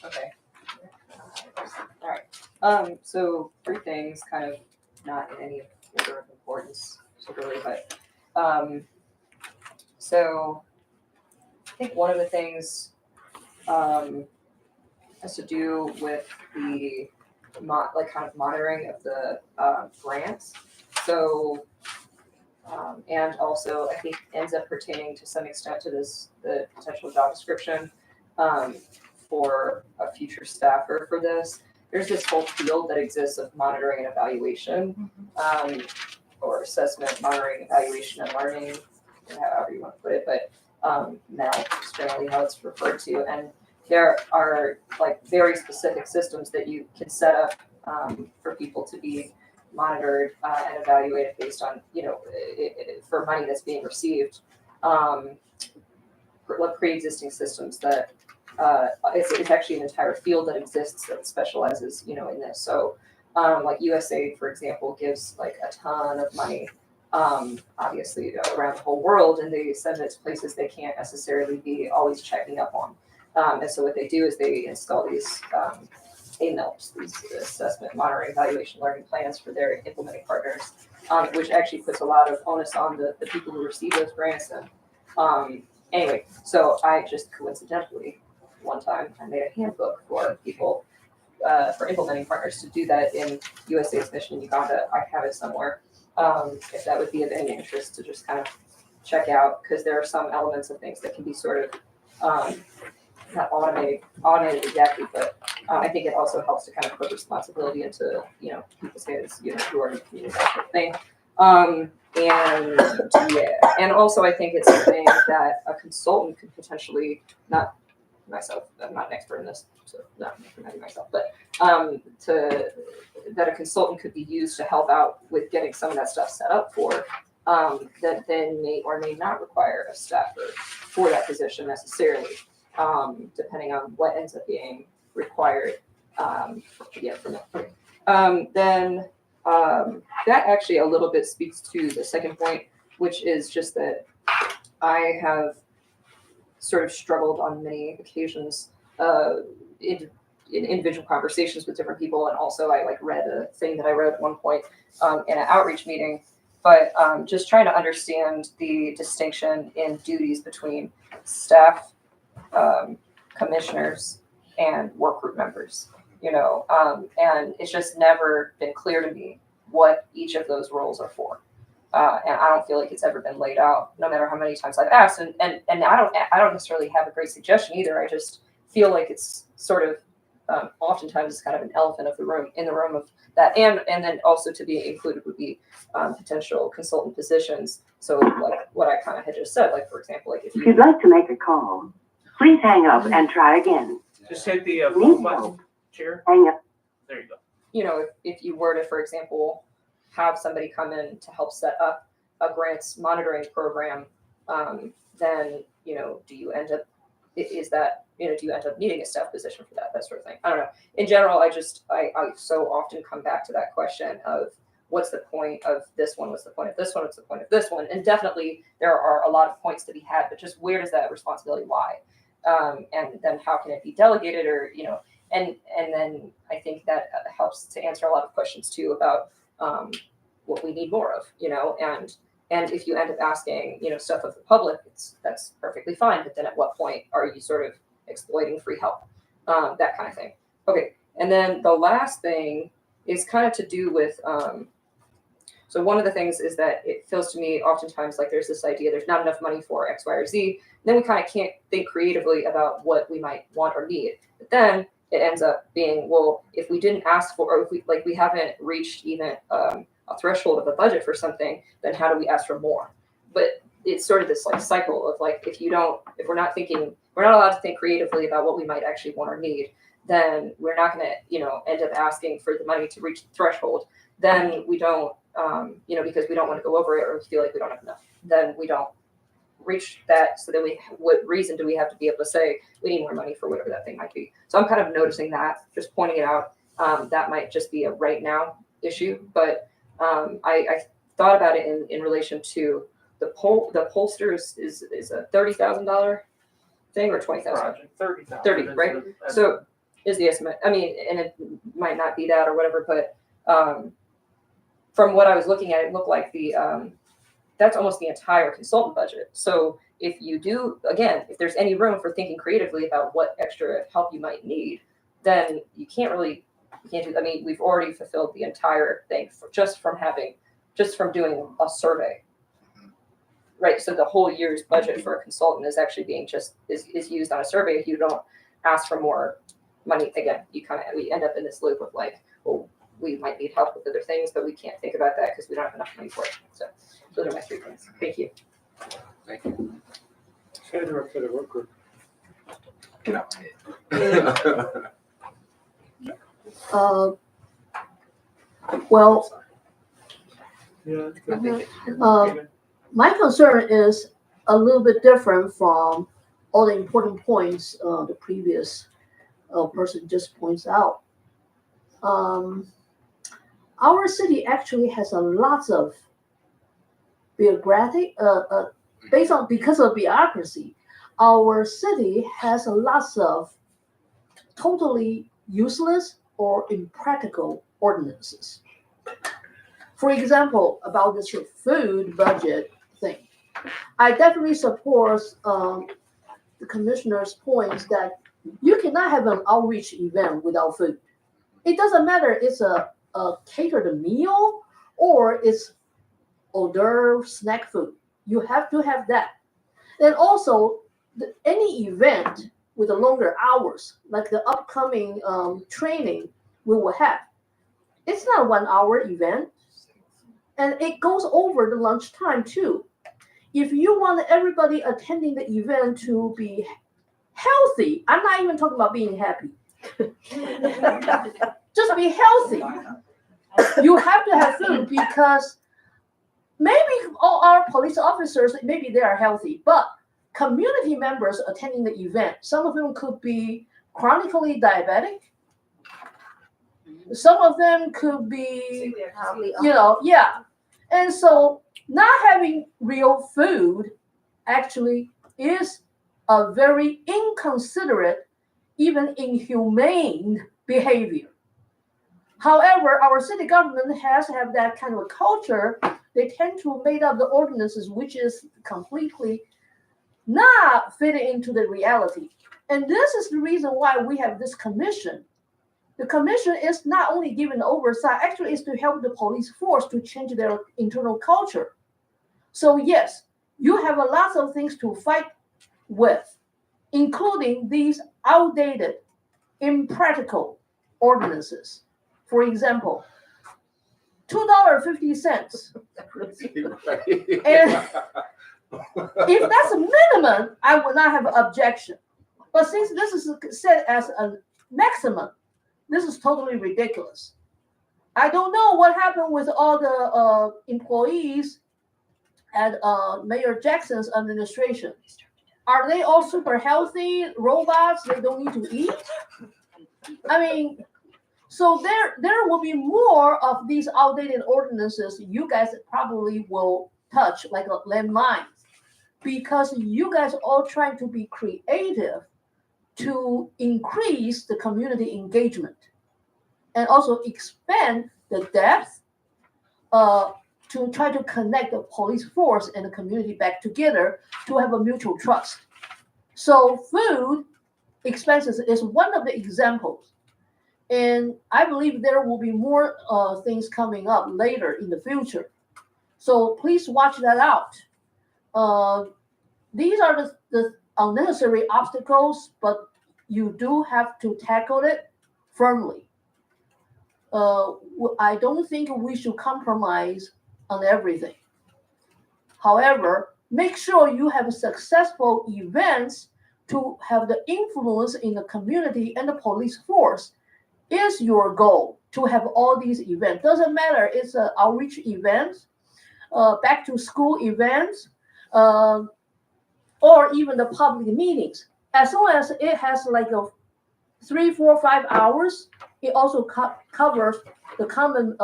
Okay. So 3 things, kind of not in any order of importance, really, but, so I think one of the things, has to do with the kind of monitoring of the, grants. So, and also I think ends up pertaining to some extent to the potential job description, for a future staffer for this. There's this whole field that exists of monitoring and evaluation, or assessment, monitoring, evaluation, and learning, however you want to put it, but now it's generally how it's referred to. And there are like very specific systems that you can set up for people to be monitored and evaluated based on, for money that's being received, pre-existing systems that it's actually an entire field that exists that specializes, in this. So, like USAID, for example, gives like a ton of money, obviously around the whole world, and they send it to places they can't necessarily be always checking up on. And so what they do is they install these AMILs, these assessment, monitoring, evaluation, learning plans for their implementing partners, which actually puts a lot of onus on the people who receive those grants. And anyway, so I just coincidentally, one time I made a handbook for people, for implementing partners to do that in USAID's mission in Uganda. I have it somewhere. If that would be of any interest to just kind of check out, because there are some elements of things that can be sort of, not automated exactly, but I think it also helps to kind of put responsibility into, people's hands, who are in the community, that sort of thing. And also I think it's something that a consultant could potentially, not myself, I'm not an expert in this, so not myself, but that a consultant could be used to help out with getting some of that stuff set up for, that then may or may not require a staffer for that position necessarily, depending on what ends up being required, from that. Then that actually a little bit speaks to the second point, which is just that I have sort of struggled on many occasions in individual conversations with different people, and also I read a thing that I wrote at one point in an outreach meeting, but just trying to understand the distinction in duties between staff, commissioners, and work group members, and it's just never been clear to me what each of those roles are for. And I don't feel like it's ever been laid out, no matter how many times I've asked. And I don't necessarily have a great suggestion either. I just feel like it's sort of oftentimes is kind of an elephant in the room of that, and then also to be included would be potential consultant positions. So like what I kind of had just said, like for example, like if you'd like to make a call, please hang up and try again. Just hit the phone button, Chair. Hang up. There you go. you know, if you were to, for example, have somebody come in to help set up a grants monitoring program, then, you know, do you end up needing a staff position for that, that sort of thing? I don't know. In general, I so often come back to that question of what's the point of this one? What's the point of this one? What's the point of this one? And definitely there are a lot of points to be had, but just where does that responsibility lie? And then how can it be delegated, or, you know, and then I think that helps to answer a lot of questions too about what we need more of, you know, and if you end up asking, you know, stuff of the public, that's perfectly fine. But then at what point are you sort of exploiting free help? That kind of thing. Okay. And then the last thing is kind of to do with, so one of the things is that it feels to me oftentimes like there's this idea there's not enough money for X, Y, or Z. Then we kind of can't think creatively about what we might want or need. But then it ends up being, well, if we didn't ask for, or if we haven't reached even a threshold of a budget for something, then how do we ask for more? But it's sort of this like cycle of like, if we're not allowed to think creatively about what we might actually want or need, then we're not going to, you know, end up asking for the money to reach the threshold. Then we don't, you know, because we don't want to go over it or feel like we don't have enough, then we don't reach that. So then what reason do we have to be able to say we need more money for whatever that thing might be? So I'm kind of noticing that, just pointing it out. That might just be a right now issue, but I thought about it in relation to the pollsters is a $30,000 thing or $20,000? 30,000. 30, right? So is the estimate. I mean, and it might not be that or whatever, but from what I was looking at, it looked like that's almost the entire consultant budget. So if you do, again, if there's any room for thinking creatively about what extra help you might need, then you can't do, I mean, we've already fulfilled the entire thing just from doing a survey. Right. So the whole year's budget for a consultant is actually being is used on a survey. If you don't ask for more money, again, we end up in this loop of like, well, we might need help with other things, but we can't think about that because we don't have enough money for it. So those are my 3 points. Thank you. Thank you. Sandra for the work group. Get out my head. Well, Yeah. my concern is a little bit different from all the important points the previous person just points out. Our city actually has a lot of bureaucratic, because of bureaucracy, our city has a lot of totally useless or impractical ordinances. For example, about this food budget thing, I definitely support the commissioner's points that you cannot have an outreach event without food. It doesn't matter it's a catered meal or it's hors d'oeuvre snack food. You have to have that. And also, any event with the longer hours, like the upcoming training we will have, it's not a 1 hour event. And it goes over the lunchtime too. If you want everybody attending the event to be healthy, I'm not even talking about being happy. Just be healthy. You have to have food because maybe all our police officers, maybe they are healthy, but community members attending the event, some of them could be chronically diabetic. Some of them could be, yeah. And so not having real food actually is a very inconsiderate, even inhumane behavior. However, our city government has to have that kind of a culture. They tend to make up the ordinances, which is completely not fitting into the reality. And this is the reason why we have this commission. The commission is not only given oversight, actually is to help the police force to change their internal culture. So yes, you have a lot of things to fight with, including these outdated impractical ordinances. For example, $2.50. And if that's a minimum, I would not have an objection. But since this is set as a maximum, this is totally ridiculous. I don't know what happened with all the employees at Mayor Jackson's administration. Are they all super healthy robots? They don't need to eat? I mean, so there will be more of these outdated ordinances you guys probably will touch like a landmine, because you guys all trying to be creative to increase the community engagement and also expand the depth to try to connect the police force and the community back together to have a mutual trust. So food expenses is one of the examples. And I believe there will be more things coming up later in the future. So please watch that out. These are the unnecessary obstacles, but you do have to tackle it firmly. I don't think we should compromise on everything. However, make sure you have successful events to have the influence in the community and the police force is your goal to have all these events. Doesn't matter, it's an outreach event, back to school events, or even the public meetings. As long as it has like a 3, 4, 5 hours, it also covers the common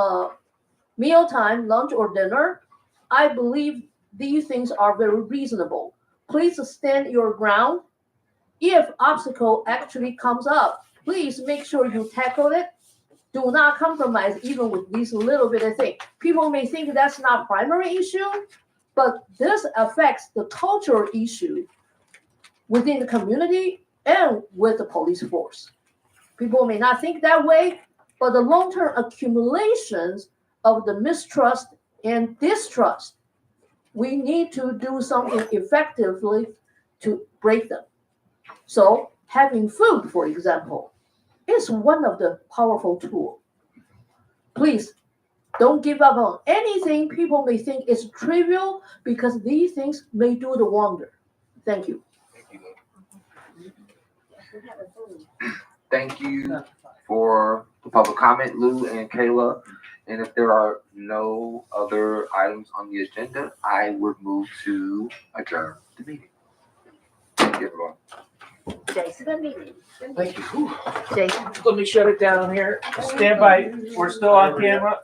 mealtime, lunch or dinner. I believe these things are very reasonable. Please stand your ground. If obstacle actually comes up, please make sure you tackle it. Do not compromise even with these little bit of things. People may think that's not primary issue, but this affects the cultural issue within the community and with the police force. People may not think that way, but the long-term accumulations of the mistrust and distrust, we need to do something effectively to break them. So having food, for example, is one of the powerful tools. Please don't give up on anything people may think is trivial, because these things may do the wonder. Thank you. Thank you for the public comment, Lou and Kayla. And if there are no other items on the agenda, I would move to adjourn the meeting. Thank you, everyone. Jason, the meeting. Thank you. Jason. Let me shut it down here. Stand by. We're still on camera.